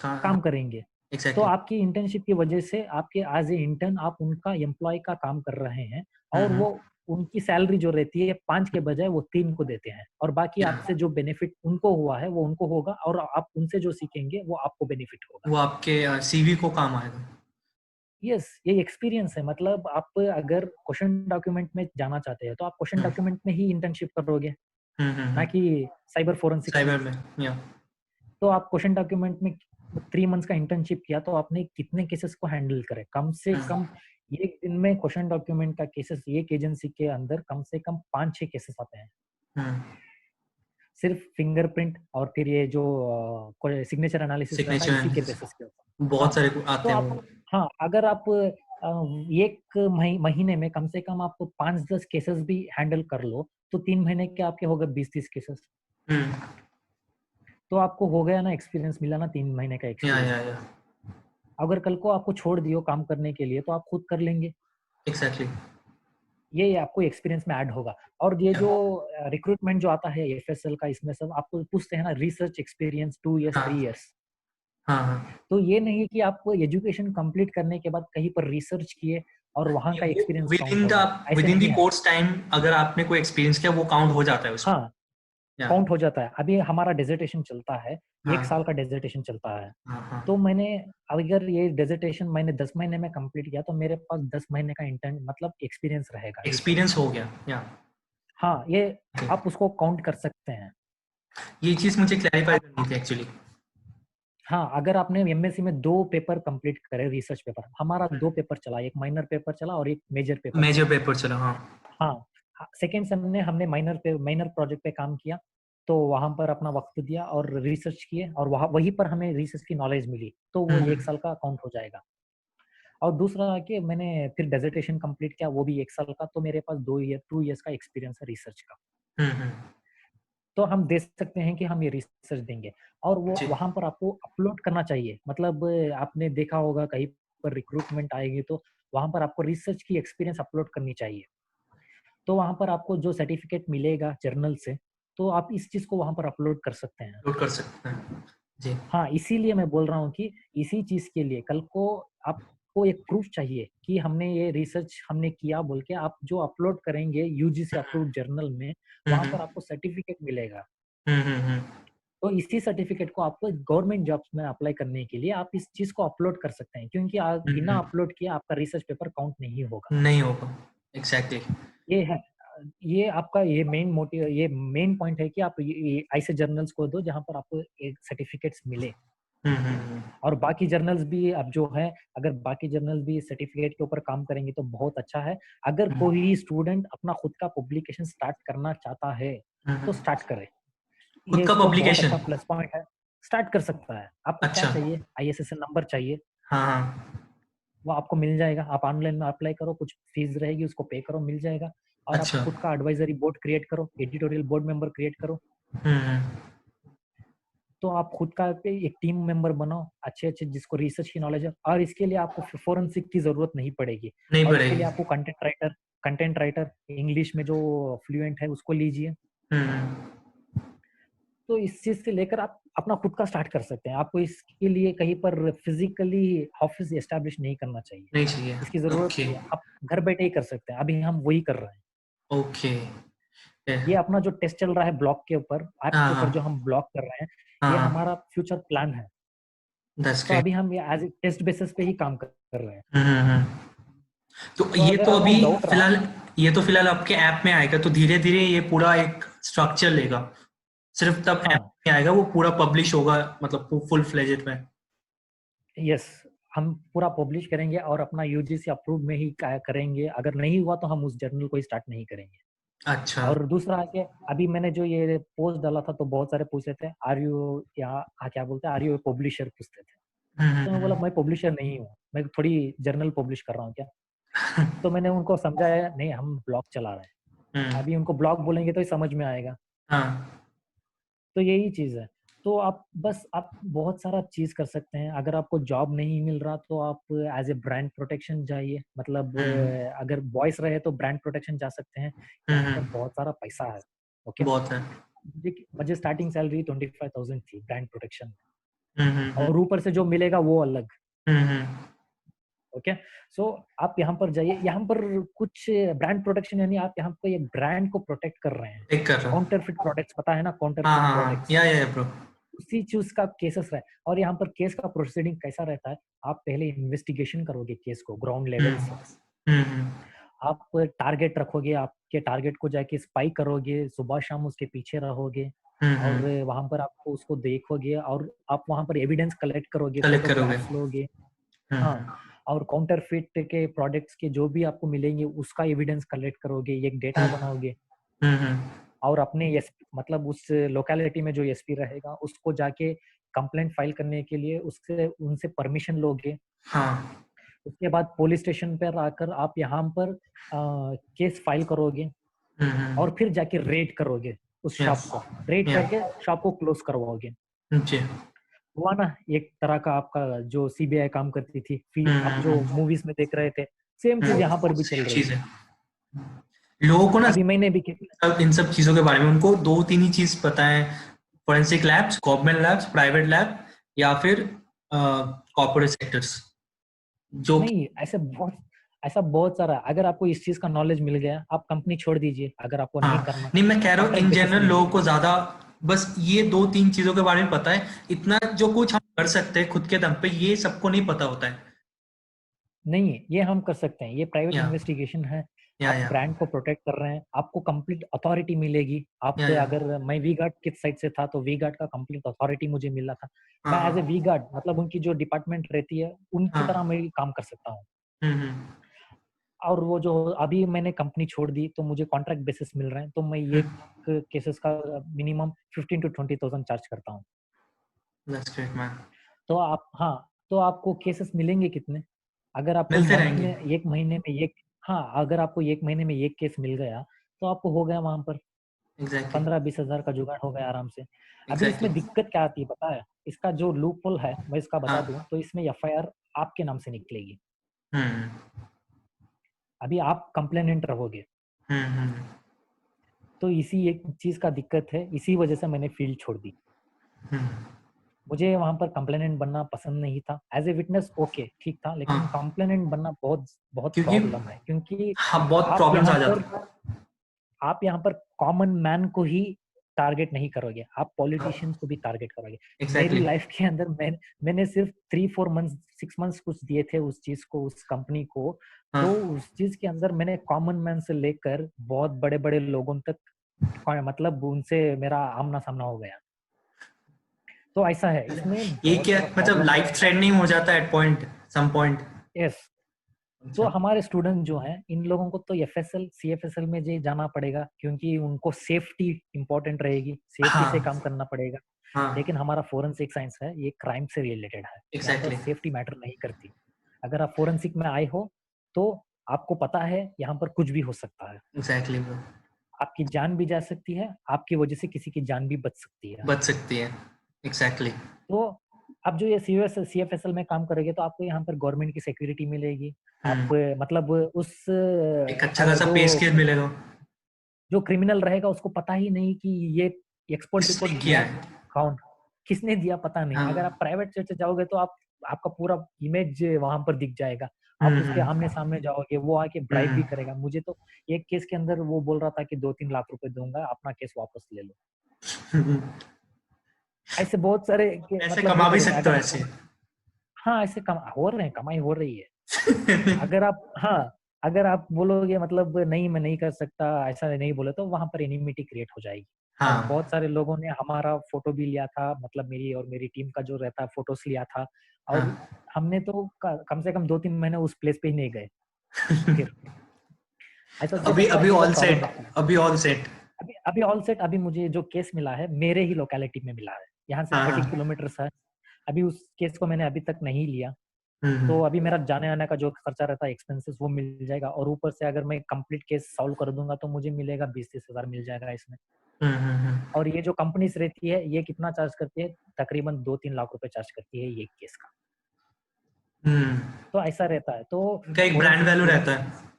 काम करेंगे। तो एग्जैक्टली। आपकी इंटर्नशिप की वजह से आपके एज ए इंटर्न आप उनका एम्प्लॉय का काम कर रहे हैं, और वो उनकी सैलरी जो रहती है 5 के बजाय वो 3 को देते हैं, और बाकी आपसे जो बेनिफिट उनको हुआ है वो उनको होगा, और आप उनसे जो सीखेंगे वो आपको बेनिफिट होगा। वो आपके सीवी को काम आएगा। यस, ये एक्सपीरियंस है। मतलब आप अगर क्वेश्चन डॉक्यूमेंट में जाना चाहते हैं तो आप क्वेश्चन डॉक्यूमेंट में ही इंटर्नशिप करोगे, ना कि साइबर फोरेंसिक्स में। साइबर में। या तो आप क्वेश्चन डॉक्यूमेंट में 3 मंथ्स का इंटर्नशिप किया, तो आपने कितने केसेस को हैंडल करे? कम से कम एक दिन में क्वेश्चन डॉक्यूमेंट का केसेस एक एजेंसी के अंदर कम से कम 5-6 केसेस आते हैं, सिर्फ फिंगरप्रिंट और फिर ये जो सिग्नेचर एनालिसिस रहता है इसी के सिग्नेचर बेसिस पे होता है। बहुत हाँ, सारे तो आते हैं आप, वो। हाँ, अगर आप एक महीने में कम से कम आप 5-10 केसेस भी हैंडल कर लो, तो 3 महीने के आपके हो गए 20-30 केसेस। तो आपको हो गया ना एक्सपीरियंस, मिला ना 3 महीने का एक्सपीरियंस। या अगर कल को आपको छोड़ दियो काम करने के लिए, तो आप खुद कर लेंगे। एग्जैक्टली। ये आपको एक्सपीरियंस में ऐड होगा। और ये जो रिक्रूटमेंट जो आता है एफएसएल का, इसमें सब आपको पूछते हैं ना रिसर्च एक्सपीरियंस 2 इयर्स हाँ 3 इयर्स। हाँ हाँ। तो ये नहीं है कि आपको एजुकेशन कंप्लीट करने के बाद कहीं पर रिसर्च किए और वहां का experience with count in the होगा, ऐसे विद इन द नहीं है। कोर्स टाइम अगर आपने कोई एक्सपीरियंस किया वो काउंट हो जाता है उसमें। हाँ, या काउंट हो जाता है। अभी हमारा डेजर्टेशन चलता है, 1 साल हाँ का डेजर्टेशन चलता है। हाँ हाँ। तो मैंने, अगर ये डेजर्टेशन मैंने 10 महीने में कंप्लीट किया, तो मेरे पास 10 महीने का इंटर्न मतलब एक्सपीरियंस रहेगा रिसर्च एक्सपीरियंस का। हो गया। या हाँ, ये okay. आप उसको काउंट कर सकते हैं। ये चीज मुझे क्लैरिफाई आप, करनी थी एक्चुअली। हाँ, अगर आपने एमएससी में 2 पेपर कंप्लीट करे, रिसर्च पेपर हमारा 2 पेपर चला, एक माइनर पेपर चला और एक मेजर पेपर मेजर चला। पेपर चला। हाँ हाँ, सेकेंड सेम में हमने माइनर प्रोजेक्ट पे काम किया, तो वहां पर अपना वक्त दिया और रिसर्च किए, और वहीं पर हमें रिसर्च की नॉलेज मिली, तो वो 1 साल का काउंट हो जाएगा। और दूसरा कि मैंने फिर डेजर्टेशन कंप्लीट किया, वो भी 1 साल का, तो मेरे पास 2 इयर्स का एक्सपीरियंस है रिसर्च का। हम्म। तो हम दे सकते हैं कि हम ये रिसर्च देंगे, और वो जी। वहां पर आपको अपलोड करना चाहिए। मतलब आपने देखा होगा कहीं पर रिक्रूटमेंट आएगी, तो वहां पर आपको रिसर्च की एक्सपीरियंस अपलोड करनी चाहिए। तो वहां पर आपको जो सर्टिफिकेट मिलेगा जर्नल से, तो आप इस चीज को वहां पर अपलोड कर सकते हैं। नोट कर सकते हैं। जी। हाँ, इसीलिए मैं बोल रहा हूँ कि इसी चीज के लिए कल को आपको एक प्रूफ चाहिए कि हमने ये रिसर्च हमने किया बोल के, आप जो अपलोड करेंगे यूजीसी अप्रूव्ड जर्नल में, वहां पर आपको सर्टिफिकेट मिलेगा। हम्म। तो इसी सर्टिफिकेट को आपको गवर्नमेंट जॉब्स में अप्लाई करने के लिए आप इस चीज को अपलोड कर सकते हैं, क्योंकि आप बिना अपलोड किए आपका रिसर्च पेपर काउंट नहीं होगा। नहीं होगा, एग्जैक्टली। ये है, ये आपका ये मेन मोटिव, ये मेन पॉइंट है कि आप ये ऐसे जर्नल्स को दो जहां पर आपको एक सर्टिफिकेट्स मिले। और बाकी जर्नल्स भी अब जो है, अगर बाकी जर्नल्स भी सर्टिफिकेट के ऊपर काम करेंगे तो बहुत अच्छा है। अगर कोई स्टूडेंट अपना खुद का पब्लिकेशन स्टार्ट करना चाहता है तो स्टार्ट करे, खुद ये का इसको बहुत पब्लिकेशन, अच्छा प्लस पॉइंट है। स्टार्ट कर सकता है। आपको क्या अच्छा, चाहिए, आईएसएसएन नंबर चाहिए, हाँ हाँ, वो आपको मिल जाएगा। आप ऑनलाइन में अप्लाई करो, कुछ फीस रहेगी उसको पे करो, मिल जाएगा। और आप अच्छा, खुद का एडवाइजरी बोर्ड क्रिएट करो, एडिटोरियल बोर्ड मेंबर क्रिएट करो। हम्म, तो आप खुद का एक टीम मेंबर बनाओ अच्छे अच्छे, जिसको रिसर्च की नॉलेज है। और इसके लिए आपको फोरेंसिक की जरूरत नहीं पड़ेगी। नहीं और इसके पड़ेगी, लिए आपको कंटेंट राइटर इंग्लिश में जो फ्लुएंट है उसको लीजिए। हम्म, तो इस चीज से लेकर आप अपना खुद का स्टार्ट कर सकते हैं। आपको इसके लिए कहीं पर फिजिकली ऑफिस एस्टेब्लिश नहीं करना चाहिए, नहीं चाहिए, इसकी जरूरत ओके, नहीं है। आप घर बैठे ही कर सकते हैं, अभी हम वही कर रहे हैं। ओके, ये अपना जो टेस्ट चल रहा है ब्लॉग के ऊपर, ऐप हाँ के ऊपर जो हाँ हम ब्लॉग कर रहे हैं, ये हाँ, हमारा फ्यूचर प्लान है। दैट्स तो ग्रेट, अभी हम ये एज ए टेस्ट बेसिस पे ही काम कर रहे हैं। तो तो ये अगर तो आपको अभी डाउट रहा, फिलहाल, ये तो फिलहाल आपके ऐप में आएगा, तो धीरे धीरे ये पूरा एक स्ट्रक्चर लेगा, सिर्फ तब ऐप हाँ में आएगा वो पूरा पब्लिश होगा, मतलब फुल फ्लेजेड में। यस, हम पूरा पब्लिश करेंगे और अपना यूजीसी अप्रूव में ही करेंगे। अगर नहीं हुआ तो हम उस जर्नल को स्टार्ट नहीं करेंगे। अच्छा, और दूसरा है कि अभी मैंने जो ये पोस्ट डाला था तो बहुत सारे पूछ रहे थे, आर यू या क्या बोलते हैं, आर यू पब्लिशर पूछते थे। तो मैं बोला मैं पब्लिशर नहीं हूँ, मैं थोड़ी जर्नल पब्लिश कर रहा हूँ क्या। तो मैंने उनको समझाया नहीं, हम ब्लॉग चला रहे हैं। अभी उनको ब्लॉग बोलेंगे तो ही समझ में आएगा। हाँ, तो यही चीज है। तो आप बहुत सारा चीज कर सकते हैं। अगर आपको जॉब नहीं मिल रहा तो आप एज ए ब्रांड प्रोटेक्शन जाइए, मतलब अगर बॉयज रहे तो ब्रांड प्रोटेक्शन जा सकते हैं। यहाँ पर बहुत सारा पैसा है। ओके, बहुत है, मुझे स्टार्टिंग सैलरी 25,000 थी ब्रांड प्रोटेक्शन में, हम्म हम्म हम्म और ऊपर से जो मिलेगा वो अलग। हम्म, ओके, सो आप यहाँ पर जाइए। यहाँ पर कुछ ब्रांड प्रोटेक्शन यानी आप यहाँ पे एक ब्रांड को प्रोटेक्ट कर रहे हैं। टिक कर रहा हूँ, काउंटरफिट प्रोडक्ट्स पता है ना, हाँ काउंटरफिट हाँ हाँ, प्रोडक्ट्स, या ब्रो, उसी चीज का केसेस है। और यहाँ पर केस का प्रोसीडिंग कैसा रहता है, आप पहले इन्वेस्टिगेशन करोगे केस को ग्राउंड लेवल से। हम्म, आप टारगेट रखोगे, आपके टारगेट को जाके स्पाई करोगे, सुबह शाम उसके पीछे रहोगे। और हम्म, वहां पर आपको उसको देखोगे और आप वहां पर एविडेंस कलेक्ट करोगे, कलेक्ट करोगे, फोटोग्राफ्स लोगे। हाँ, हम्म और काउंटरफिट के प्रोडक्ट्स के जो भी आपको मिलेंगे उसका एविडेंस कलेक्ट करोगे, एक डेटा बनाओगे। हम्म, और अपने मतलब उस लोकेलिटी में जो एसपी रहेगा उसको जाके कंप्लेंट फाइल करने के लिए उससे उनसे परमिशन लोगे। हाँ, उसके बाद पुलिस स्टेशन पर आकर आप यहाँ पर केस फाइल करोगे और फिर जाके रेड करोगे उस शॉप यस, को। रेड या, करके शॉप को क्लोज करवाओगे। जी, हुआ ना एक तरह का आपका जो सीबीआई काम करती थी, फिर आप जो मूवीज में देख रहे थे, सेम चीज यहाँ पर भी चल सेम रही चीज है। है। लोगों को ना अभी मैंने भी कितने, इन सब चीजों के बारे में उनको दो तीन ही चीज पता है, forensic labs, government labs, private lab, या फिर कॉर्पोरेट सेक्टर्स, जो कि नहीं ऐसा बहुत सारा। अगर आपको इस चीज का नॉलेज मिल गया, आप कंपनी छोड़ दीजिए। अगर आपको नहीं हाँ, करना, नहीं मैं कह रहा हूँ कॉन्ट्रैक्ट इन बेसिस जनरल में लोगों लीजिए। को ज्यादा बस ये दो तीन चीजों के बारे में पता है, इतना जो कुछ हम कर सकते हैं खुद के दम पे ये सबको नहीं पता होता है। नहीं, ये हम कर सकते हैं, ये प्राइवेट या इन्वेस्टिगेशन है। या आप या ब्रांड को प्रोटेक्ट कर रहे हैं, आपको कंप्लीट अथॉरिटी मिलेगी। आप या अगर मैं वी गार्ड किस साइड से था तो वी गार्ड का कंप्लीट अथॉरिटी मुझे मिला था। हाँ मैं एज ए हाँ वी गार्ड मतलब उनकी जो डिपार्टमेंट रहती है उनकी तरह हाँ, मैं काम कर सकता हूँ। हम्म, और वो जो अभी मैंने कंपनी छोड़ दी तो मुझे कॉन्ट्रैक्ट बेसिस मिल रहे हैं, तो मैं ये केसेस का मिनिमम 15 to 20,000 चार्ज करता हूँ। दैट्स ग्रेट मैन, तो आप, हाँ, तो आपको केसेस मिलेंगे कितने, अगर आपको मिलते मंथ रहेंगे, में एक महीने में एक, हाँ, अगर आपको एक महीने में एक केस मिल गया तो आपको हो गया वहां पर एग्जैक्टली 15-20 हजार का जुगाड़ हो गया आराम से। अभी एग्जैक्टली, इसमें दिक्कत क्या आती है पता है, इसका जो लूप होल है मैं इसका बता दूं हाँ, तो इसमें एफआईआर आपके नाम से निकलेगी। हम्म अभी आप कंप्लेनेंट रहोगे। हम्म, तो इसी एक चीज का दिक्कत है, इसी वजह से मैंने फील्ड छोड़ दी। हम्म, मुझे वहां पर कंप्लेनेंट बनना पसंद नहीं था। एज ए विटनेस ओके ठीक था, लेकिन हाँ, कंप्लेनेंट बनना बहुत बहुत क्योंकि प्रॉब्लम है, क्योंकि हाँ बहुत आप प्रॉब्लम्स यहाँ आ जाती पर हैं, आप यहाँ पर कॉमन मैन को ही टारगेट नहीं करोगे, आप पॉलिटिशियंस को भी टारगेट करोगे। एग्जैक्टली मेरी लाइफ के अंदर मैंने सिर्फ 3-4 मंथ्स 6 मंथ्स कुछ दिए थे उस चीज को, उस कंपनी को। तो उस चीज के अंदर मैंने कॉमन मैन से लेकर बहुत बड़े बड़े लोगों तक, मतलब उनसे मेरा आमना सामना हो गया। तो ऐसा है, इसमें ये बहुत क्या सारा मतलब प्रॉब्लम लाइफ है। थ्रेटनिंग हो जाता है at point some point? Yes. तो अच्छा। हमारे स्टूडेंट जो हैं, इन लोगों को तो एफएसएल सीएफएसएल में जी जाना पड़ेगा, क्योंकि उनको सेफ्टी इंपॉर्टेंट रहेगी, सेफ्टी से काम हाँ करना पड़ेगा। हाँ लेकिन हमारा फोरेंसिक साइंस है, ये क्राइम से रिलेटेड है, यहाँ पर एग्जैक्टली सेफ्टी मैटर नहीं करती। अगर आप फोरेंसिक में आए हो तो आपको पता है यहाँ पर कुछ भी हो सकता है, एग्जैक्टली ब्रो, आपकी जान भी जा सकती है, आपकी वजह से किसी की जान भी बच सकती है। बच सकती है। एग्जैक्टली। तो आप जो ये सीएफएसएल में काम करोगे तो आपको यहाँ पर गवर्नमेंट की सिक्योरिटी मिलेगी। आप मतलब उस एक अच्छा खासा पे जो स्केल मिलेगा। जो क्रिमिनल रहेगा उसको पता ही नहीं कि ये एक्सपर्ट रिपोर्ट किसने किया दिया है? कौन, किसने दिया पता नहीं। अगर आप हाँ। प्राइवेट से जाओगे तो आप, आपका पूरा इमेज वहां पर दिख जाएगा, आप उसके आमने हम्म। सामने जाओगे, वो आके ब्राइब भी हम्म। करेगा। मुझे तो एक केस के अंदर वो बोल रहा था कि 2-3 लाख रुपए दूंगा, अपना केस वापस ले लो। हम्म। ऐसे बहुत सारे ऐसे मतलब कमा भी मेथड है। सकते हो अगर ऐसे। हाँ, ऐसे हो रहे हैं, कमाई हो रही है। अगर आप, हाँ, अगर आप बोलोगे मतलब नहीं मैं नहीं कर सकता, ऐसा नहीं बोले, तो वहां पर एनिमिटी क्रिएट हो जाएगी। और बहुत हाँ सारे लोगों ने हमारा फोटो भी लिया था, मतलब मेरी और मेरी टीम का जो रहता है फोटोस लिया था। और हाँ। हमने तो कम से कम 2-3 महीने उस प्लेस पे ही नहीं गए। फिर ऐसा अभी देखो, अभी ऐसी सब ऑल प्रॉब्लम सेट, रहती है। अभी ऑल सेट। अभी अभी ऑल सेट, अभी मुझे जो केस मिला है मेरे ही लोकेलिटी में मिला है, यहाँ से 30 हाँ। किलोमीटर है। अभी उस केस को मैंने अभी तक नहीं लिया। तो हम्म। अभी मेरा जाने आने का जो खर्चा रहता है, एक्सपेंसेस, वो मिल जाएगा। और ऊपर से अगर मैं कंप्लीट केस सॉल्व कर दूंगा तो मुझे मिलेगा 20-30 हजार मिल जाएगा इसमें। हम्म। और ये जो कंपनीज रहती है ये कितना चार्ज करती है, तकरीबन 2-3 लाख रुपए चार्ज करती है ये केस का। हम्म। तो ऐसा रहता है। तो उनका एक ब्रांड फोरेंसिक वैल्यू रहता स्टूडेंट्स, है।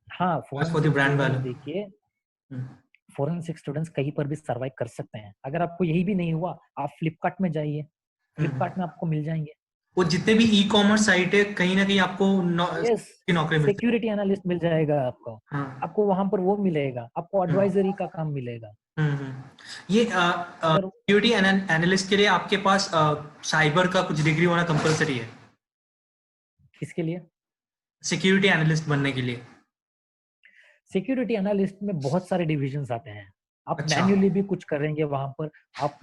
हाँ, बस for the forensic brand students value. देखिए, फोरेंसिक स्टूडेंट्स कहीं पर भी सर्वाइव कर सकते हैं। अगर आपको यही भी नहीं हुआ, आप फ्लिपकार्ट में जाइए, फ्लिपकार्ट में आपको मिल जाएंगे। वो जितने भी ई कॉमर्स साइट है कहीं ना कहीं आपको यस, की नौकरी मिलती है। सिक्योरिटी एनालिस्ट मिल जाएगा आपको, हाँ। आपको वहां पर वो मिलेगा, आपको हम्म। एडवाइजरी का काम मिलेगा। ये अगर सिक्योरिटी एनालिस्ट के लिए आपके पास साइबर का कुछ डिग्री होना कंपलसरी है? किसके लिए? सिक्योरिटी एनालिस्ट बनने के लिए? सिक्योरिटी एनालिस्ट में बहुत सारे डिविजन्स आते हैं। आप अच्छा। मैन्युअली भी कुछ करेंगे वहां पर, आप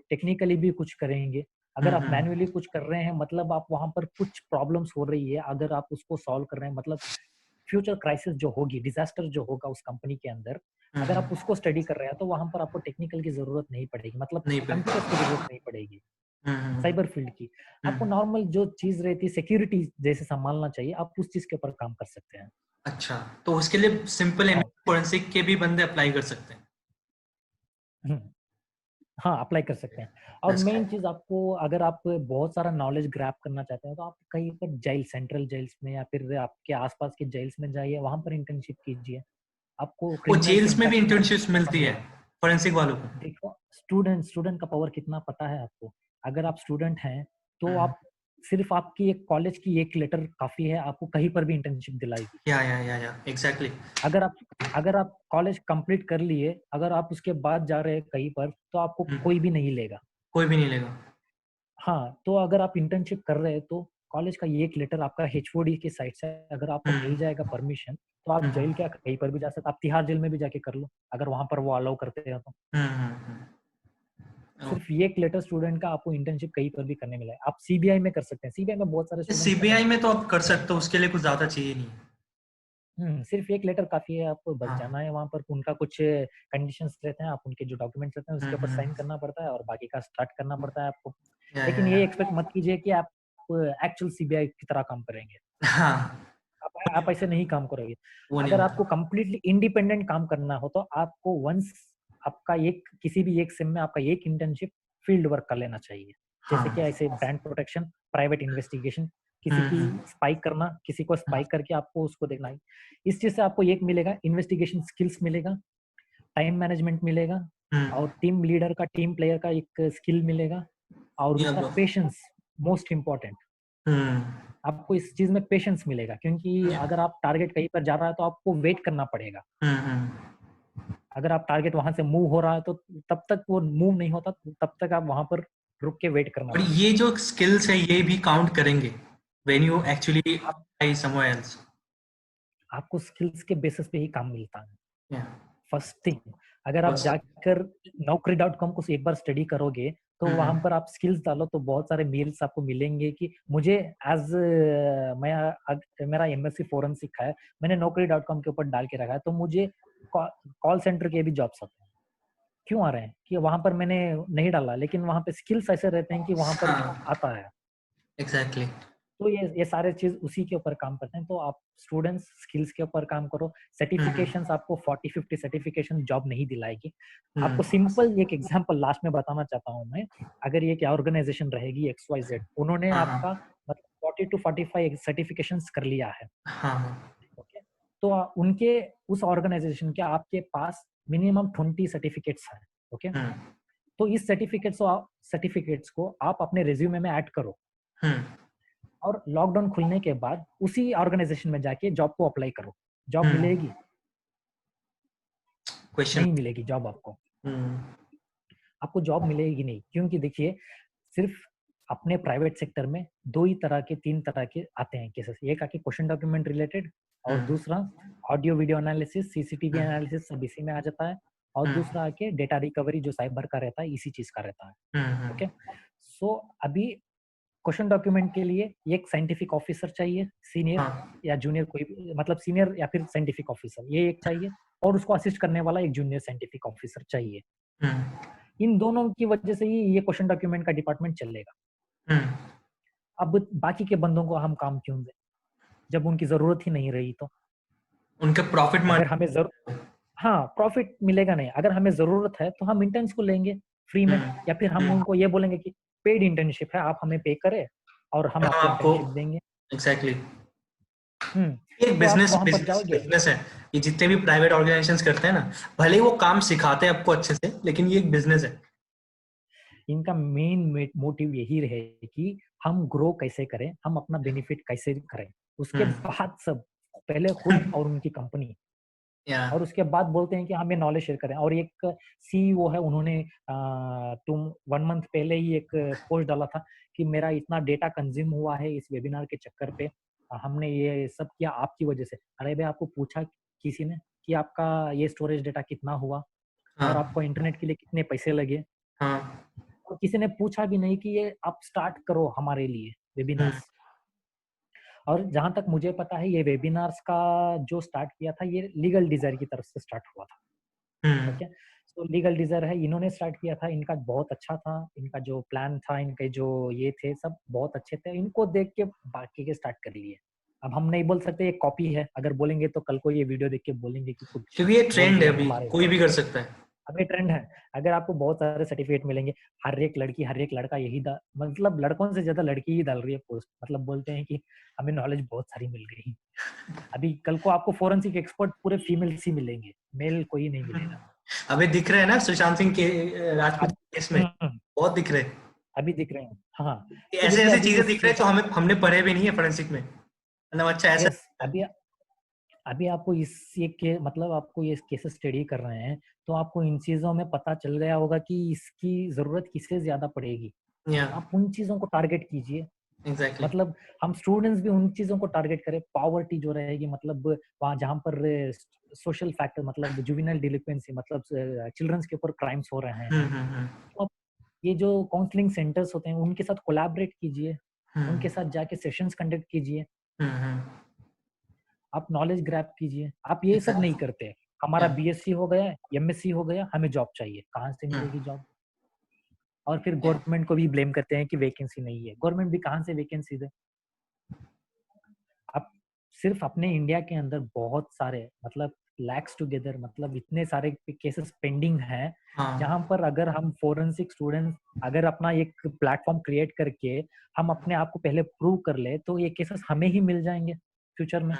टेक्निकली भी कुछ करेंगे। अगर आप मैन्युअली कुछ कर रहे हैं मतलब आप वहां पर कुछ प्रॉब्लम्स हो रही है, अगर आप उसको सॉल्व कर रहे हैं, मतलब फ्यूचर क्राइसिस जो होगी, डिजास्टर जो होगा उस कंपनी के अंदर, अगर आप उसको स्टडी कर रहे हैं तो वहां पर आपको टेक्निकल की जरूरत नहीं पड़ेगी, मतलब नहीं पे। कंप्यूटर्स की जरूरत नहीं पड़ेगी, हम्म। साइबर फील्ड की। आपको हम्म। नॉर्मल जो चीज रहती है सिक्योरिटी जैसे संभालना चाहिए, आप उस चीज के ऊपर काम कर सकते हैं। अच्छा, तो उसके लिए सिंपल हाँ। फोरेंसिक के भी बंदे अप्लाई कर सकते हैं? हम्म, हाँ, अप्लाई कर सकते हैं। और That's मेन cool. चीज आपको, अगर आप बहुत सारा नॉलेज ग्रैब करना चाहते हैं तो आप कहीं पर जेल, सेंट्रल जेल्स में या फिर आपके आसपास के जेल्स में जाइए, वहां पर इंटर्नशिप कीजिए। आपको वो क्रिमिनल से जेल्स में भी इंटरेक्शन करने इंटर्नशिप्स का मौका मिलती है मिलेगा। फोरेंसिक वालों को? देखो, स्टूडेंट स्टूडेंट का पावर कितना पता है आपको। अगर आप स्टूडेंट हैं तो हम्म। आप सिर्फ आपकी एक कॉलेज की एक लेटर काफी है, आपको कहीं पर भी इंटर्नशिप दिलाएगी। या एग्जैक्टली। अगर आप अगर आप कॉलेज कंप्लीट कर लिए, अगर आप उसके बाद जा रहे हैं कहीं पर, तो आपको कोई भी नहीं लेगा। कोई भी नहीं लेगा। हाँ, तो अगर आप इंटर्नशिप कर रहे हैं तो कॉलेज का ये एक लेटर आपका एचओडी की साइड से अगर आपको मिल हम्म। जाएगा परमिशन, तो आप हम्म। जेल क्या कहीं पर भी जा सकते, आप तिहाड़ जेल में भी जाके कर लो, अगर वहां पर वो अलाउ करते हैं तो। हम्म। सिर्फ ये एक लेटर स्टूडेंट का आपको इंटर्नशिप कहीं पर भी करने मिला है। आप सीबीआई में कर सकते हैं, सीबीआई में बहुत सारे स्टूडेंट्स कर रहे सीबीआई हैं। में तो आप कर सकते हो, उसके लिए कुछ ज्यादा चाहिए नहीं। सिर्फ एक लेटर काफी है, आपको बस हाँ। जाना है वहां पर, उनका कुछ कंडीशंस रहते हैं, आप उनके जो डॉक्यूमेंट्स रहते हैं उसके ऊपर साइन हम्म। करना पड़ता है और बाकी का स्टार्ट करना पड़ता है आपको। लेकिन या ये एक्सपेक्ट मत कीजिए कि आप एक्चुअल सीबीआई की तरह काम करेंगे। हाँ। आप ऐसे नहीं काम करोगे। वो नहीं अगर आपको होता। कंप्लीटली इंडिपेंडेंट काम करना हो तो आपको वंस आपका एक किसी भी एक सिम में आपका एक इंटर्नशिप फील्ड वर्क कर लेना चाहिए। जैसे कि हाँ। ऐसे ब्रांड प्रोटेक्शन, प्राइवेट इन्वेस्टिगेशन, किसी की स्पाइक करना, किसी को स्पाइक करके आपको उसको देखना है। इस चीज से आपको एक मिलेगा, इन्वेस्टिगेशन स्किल्स मिलेगा, टाइम मैनेजमेंट मिलेगा, हम्म। और टीम लीडर का, टीम प्लेयर का एक स्किल मिलेगा। और या दूसरा bro. Patience, most important. Hmm. आपको इस चीज में पेशेंस मिलेगा, क्योंकि अगर आप टारगेट कहीं पर जा रहा है तो आपको वेट करना पड़ेगा। हम्म। अगर आप टारगेट वहां से मूव हो रहा है तो तब तक वो मूव नहीं होता, तब तक आप वहां पर रुक के वेट करना और पड़ता ये जो स्किल्स है ये भी काउंट करेंगे व्हेन यू एक्चुअली है। आप अप्लाई समवेयर एल्स। आपको स्किल्स के बेसिस पे ही काम मिलता है। या फर्स्ट थिंग, अगर आप जाकर naukri.com को एक बार स्टडी करोगे तो वहां पर आप स्किल्स डालो तो बहुत सारे मेल्स आपको मिलेंगे कि मुझे एज मेरा एमएससी फोरेंसिक है, मैंने naukri.com के ऊपर डाल के रखा है, तो मुझे कॉल सेंटर के भी जॉब्स आते हैं। क्यों आ रहे हैं कि वहां पर मैंने नहीं डाला, लेकिन वहां पे स्किल्स ऐसे रहते हैं कि वहां पर आता है। एग्जैक्टली। तो ये सारे चीज उसी के ऊपर काम करते हैं। तो आप स्टूडेंट्स स्किल्स के ऊपर काम करो। सर्टिफिकेशंस आपको 40-50 सर्टिफिकेशन जॉब नहीं दिलाएगी। आपको सिंपल एक एग्जांपल लास्ट में बताना चाहता हूँ मैं। अगर ये क्या ऑर्गेनाइजेशन रहेगी XYZ, उन्होंने हाँ आपका हाँ मतलब 40 to 45 सर्टिफिकेशंस कर लिया है, हाँ हाँ। ओके। तो उनके उस ऑर्गेनाइजेशन के आपके पास मिनिमम 20 सर्टिफिकेट्स हैं, ओके। तो इस सर्टिफिकेट्स को आप अपने रिज्यूमे में ऐड करो और लॉकडाउन खुलने के बाद उसी ऑर्गेनाइजेशन में जाके जॉब को अप्लाई करो। जॉब मिलेगी? क्वेश्चन। नहीं मिलेगी जॉब आपको। आपको जॉब मिलेगी नहीं, क्योंकि देखिए सिर्फ अपने प्राइवेट सेक्टर में दो ही तरह के, तीन तरह के आते हैं केसेस। एक आके क्वेश्चन डॉक्यूमेंट रिलेटेड, और दूसरा audio video analysis, CCTV analysis, सब इसी में आ जाता है। और दूसरा आके डेटा रिकवरी जो साइबर का रहता है, इसी चीज का रहता है, ओके। सो अभी क्वेश्चन डॉक्यूमेंट के लिए एक साइंटिफिक ऑफिसर चाहिए, सीनियर या जूनियर, कोई भी, मतलब सीनियर या फिर साइंटिफिक ऑफिसर, ये एक चाहिए। और उसको असिस्ट करने वाला एक जूनियर साइंटिफिक ऑफिसर चाहिए। इन दोनों की वजह से ही ये क्वेश्चन डॉक्यूमेंट का डिपार्टमेंट चलेगा। अब बाकी के बंदों को हम काम क्यों दें जब उनकी जरूरत ही नहीं रही? तो उनके प्रॉफिट अगर हमें हाँ, प्रॉफिट मिलेगा नहीं। अगर हमें जरूरत है तो हम इंटर्न्स को लेंगे फ्री में, या फिर हम उनको ये बोलेंगे कि पेड इंटर्नशिप है, आप हमें पे करें और हम आपको इंटर्नशिप देंगे। एग्जैक्टली। ये एक तो आप बिजनेस वहां पर बिजनेस जाओगे। बिजनेस है। ये जितने भी प्राइवेट ऑर्गेनाइजेशंस करते हैं ना, भले ही वो काम सिखाते हैं आपको अच्छे से, लेकिन ये एक बिजनेस है। इनका मेन मोटिव यही रहे कि हम ग्रो कैसे करें, हम अपना बेनिफिट कैसे करें, उसके बाद सब पहले खुद और उनकी कंपनी, और उसके बाद बोलते हैं कि हमें नॉलेज शेयर करें। और एक सीईओ है, उन्होंने तुम 1 मंथ पहले ही एक पोस्ट डाला था कि मेरा इतना डेटा कंज्यूम हुआ है इस वेबिनार के चक्कर पे, हमने ये सब किया आपकी वजह से। अरे भाई, आपको पूछा किसी ने कि आपका ये स्टोरेज डेटा कितना हुआ और आपको इंटरनेट के लिए कितने पैसे लगे? और किसी ने पूछा भी नहीं कि ये आप स्टार्ट करो हमारे लिए वेबिनार्स। और जहां तक मुझे पता है, ये वेबिनार्स का जो स्टार्ट किया था, ये लीगल डिजायर की तरफ से स्टार्ट हुआ था, ओके। तो लीगल डिजायर है, इन्होंने स्टार्ट किया था, इनका बहुत अच्छा था, इनका जो प्लान था, इनके जो ये थे सब बहुत अच्छे थे, इनको देख के बाकी के स्टार्ट कर लिए। अब हम नहीं बोल सकते ये कॉपी है, अगर बोलेंगे तो कल को ये वीडियो देख के बोलेंगे कि कुछ क्योंकि ये बोल ट्रेंड है, दिया अभी हमारे। कोई भी कर सकता है। अब ये ट्रेंड है। अगर आपको बहुत सारे सर्टिफिकेट मिलेंगे, हर एक लड़की हर एक लड़का यही मतलब लड़कों से ज्यादा लड़की ही डाल रही है पोस्ट, मतलब बोलते हैं कि हमें नॉलेज बहुत सारी मिल गई। अभी कल को आपको फोरेंसिक एक्सपर्ट पूरे फीमेल्स ही मिलेंगे, मेल कोई नहीं मिलेगा। अभी दिख रहे हैं ना सुशांत सिंह के राजपूत अब केस में, बहुत दिख रहे हैं। अभी दिख रहे हैं, हाँ। तो ऐसे देखिए ऐसे अभी चीजें दिख रहे हैं जो हमने पढ़े भी नहीं है फोरेंसिक में, मतलब अच्छा ऐसा। यस, अभी अभी आपको इस ये के मतलब आपको ये केस स्टडी कर रहे हैं, तो आपको इन चीजों में पता चल गया होगा कि इसकी जरूरत किससे ज्यादा पड़ेगी। या आप उन चीजों को टारगेट कीजिए। एग्जैक्टली। मतलब हम स्टूडेंट्स भी उन चीजों को टारगेट करें, पॉवर्टी जो रहेगी, मतलब वहाँ जहाँ पर सोशल फैक्टर, मतलब जुवेनाइल डिलिक्वेंसी, मतलब चिल्ड्रंस के ऊपर क्राइम्स हो रहे हैं, तो ये जो काउंसलिंग सेंटर्स होते हैं उनके साथ कोलैबोरेट कीजिए, उनके साथ जाके सेशंस कंडक्ट कीजिए, आप नॉलेज ग्रैब कीजिए। आप ये सब नहीं करते। हमारा बीएससी हो गया, एमएससी हो गया, हमें जॉब चाहिए, कहाँ से मिलेगी जॉब? और फिर गवर्नमेंट को भी ब्लेम करते हैं कि वैकेंसी नहीं है। गवर्नमेंट भी कहाँ से वैकेंसी दे? आप सिर्फ अपने इंडिया के अंदर बहुत सारे, मतलब लैक्स टुगेदर, मतलब इतने सारे केसेस पेंडिंग हैं, जहां पर अगर हम फोरेंसिक स्टूडेंट्स अगर अपना एक प्लेटफॉर्म क्रिएट करके हम अपने आप को पहले प्रूव कर ले, तो ये केसेस हमें ही मिल जाएंगे फ्यूचर में।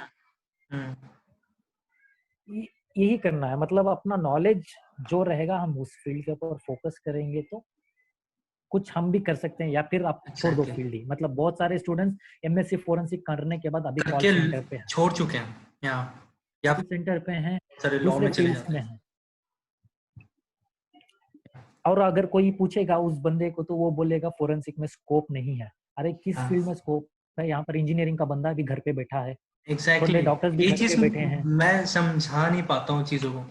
यही करना है, मतलब अपना नॉलेज जो रहेगा हम उस फील्ड के ऊपर फोकस करेंगे तो कुछ हम भी कर सकते हैं। या फिर आप छोड़ दो फील्ड ही, मतलब बहुत सारे स्टूडेंट्स एमएससी फोरेंसिक करने के बाद अभी कॉल करके सेंटर पे है, छोड़ चुके हैं या कॉल सेंटर पे हैं, सारे लॉ दूसरे में चले फील्ड्स जाते में हैं। हैं। और अगर कोई पूछेगा उस बंदे को तो वो बोलेगा फोरेंसिक में स्कोप नहीं है। अरे किस हाँ फील्ड में स्कोप है? यहाँ पर इंजीनियरिंग का बंदा भी घर पे बैठा है, एग्जैक्टली छोटे डॉक्टर्स भी ये घर चीज पे बैठे हैं। मैं समझा नहीं पाता हूँ चीजों को,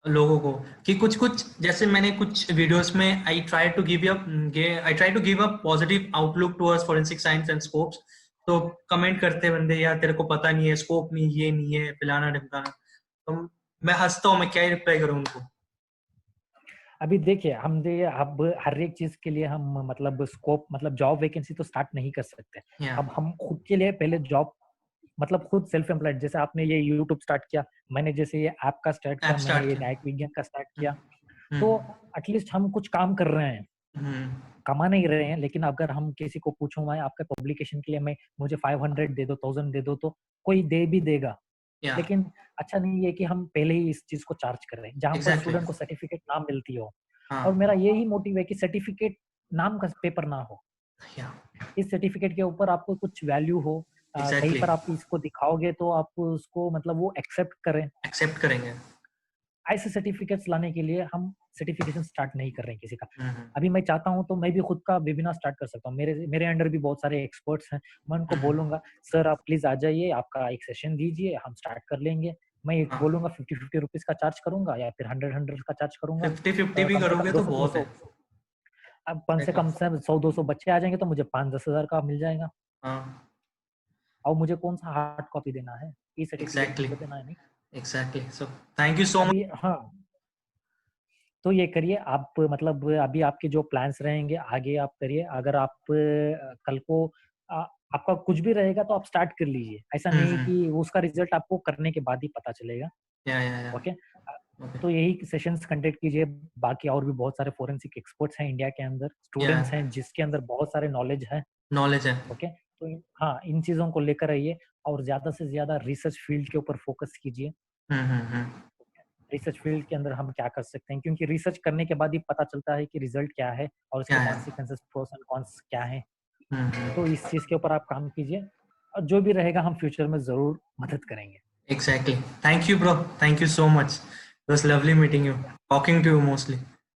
लोगों को, कि कुछ कुछ जैसे मैंने कुछ वीडियोस में I try to give a positive outlook towards forensic science and scopes, तो कमेंट करते हैं बंदे, यार तेरे को पता नहीं है, स्कोप नहीं, ये नहीं है, फलाना ढिमकाना, तो मैं हंसता हूँ, मैं क्या रिप्लाई करूँ उनको। अभी देखिए हम दे अब हर एक चीज के लिए हम मतलब स्कोप मतलब जॉब वैकेंसी तो स्टार्ट नहीं कर सकते। या अब हम खुद के लिए पहले जॉब मतलब खुद सेल्फ एम्प्लॉयड, जैसे आपने ये यूट्यूब स्टार्ट किया, मैंने जैसे ये ऐप का स्टार्ट ऐप किया, मैंने स्टार्ट ये किया। न्यायिक विज्ञान का स्टार्ट किया, हम्म तो हम्म एटलीस्ट हम कुछ काम कर रहे हैं, हम्म, कमा नहीं रहे हैं। लेकिन अगर हम किसी को पूछूं मैं आपके पब्लिकेशन के लिए मैं मुझे 500 दे दो, 1000 दे दो, तो कोई दे भी देगा। या लेकिन अच्छा नहीं है कि हम पहले ही इस चीज को चार्ज कर रहे हैं जहां पर एग्जैक्टली स्टूडेंट को सर्टिफिकेट ना मिलती हो। और हाँ मेरा यही मोटिव है कि सर्टिफिकेट नाम का पेपर ना हो, या इस सर्टिफिकेट के ऊपर आपको कुछ वैल्यू हो, कहीं एग्जैक्टली पर आप इसको दिखाओगे तो आप उसको मतलब वो एक्सेप्ट करें। एक्सेप्ट करेंगे। ऐसे सर्टिफिकेट्स लाने के लिए हम सर्टिफिकेशन स्टार्ट नहीं कर रहे हैं किसी का। हम्म अभी मैं चाहता हूँ तो मैं भी खुद का वेबिनार स्टार्ट कर सकता हूँ, मेरे मेरे अंडर भी बहुत सारे एक्सपर्ट्स हैं। मैं उनको हम्म, बोलूंगा सर आप प्लीज आ जाइए, आपका एक सेशन दीजिए, हम स्टार्ट कर लेंगे। मैं एक हाँ बोलूंगा 50-50 रुपीज का चार्ज करूंगा या फिर 100 का चार्ज करूंगा। 50-50 भी कम से करोगे कम तो 200 बहुत 200, है। अब कम से 100-200 बच्चे आ जाएंगे तो मुझे 5-10 हजार का मिल जाएगा। हाँ और मुझे कौन सा हार्ड कॉपी देना है, ई सर्टिफिकेट एग्जैक्टली मुझे देना है नहीं। Exactly, so thank you so much. अभी हाँ, तो ये करिए आप, मतलब अभी आपके जो प्लान्स रहेंगे आगे आप करिए। अगर आप कल को आपका कुछ भी रहेगा तो आप स्टार्ट कर लीजिए, ऐसा नहीं हम्म, कि उसका रिजल्ट आपको करने के बाद ही पता चलेगा। या ओके, ओके तो यही सेशंस कंडक्ट कीजिए। बाकी और भी बहुत सारे फोरेंसिक एक्सपर्ट्स हैं इंडिया के अंदर, या स्टूडेंट्स हैं जिसके अंदर बहुत सारे नॉलेज है। नॉलेज है। ओके, तो हाँ इन चीजों को लेकर आइए और ज्यादा से ज्यादा रिसर्च फील्ड के ऊपर फोकस कीजिए। हम्म, रिसर्च फील्ड के अंदर हम क्या कर सकते हैं, क्योंकि रिसर्च करने के बाद ही पता चलता है कि रिजल्ट क्या है और क्या इसके है। कॉन्सिक्वेंसेस, प्रोस एंड कॉन्स क्या है। तो हम्म, इस चीज के ऊपर आप काम कीजिए और जो भी रहेगा हम फ्यूचर में जरूर मदद करेंगे। exactly, thank you bro, thank you so much, it was lovely meeting you, talking to you mostly।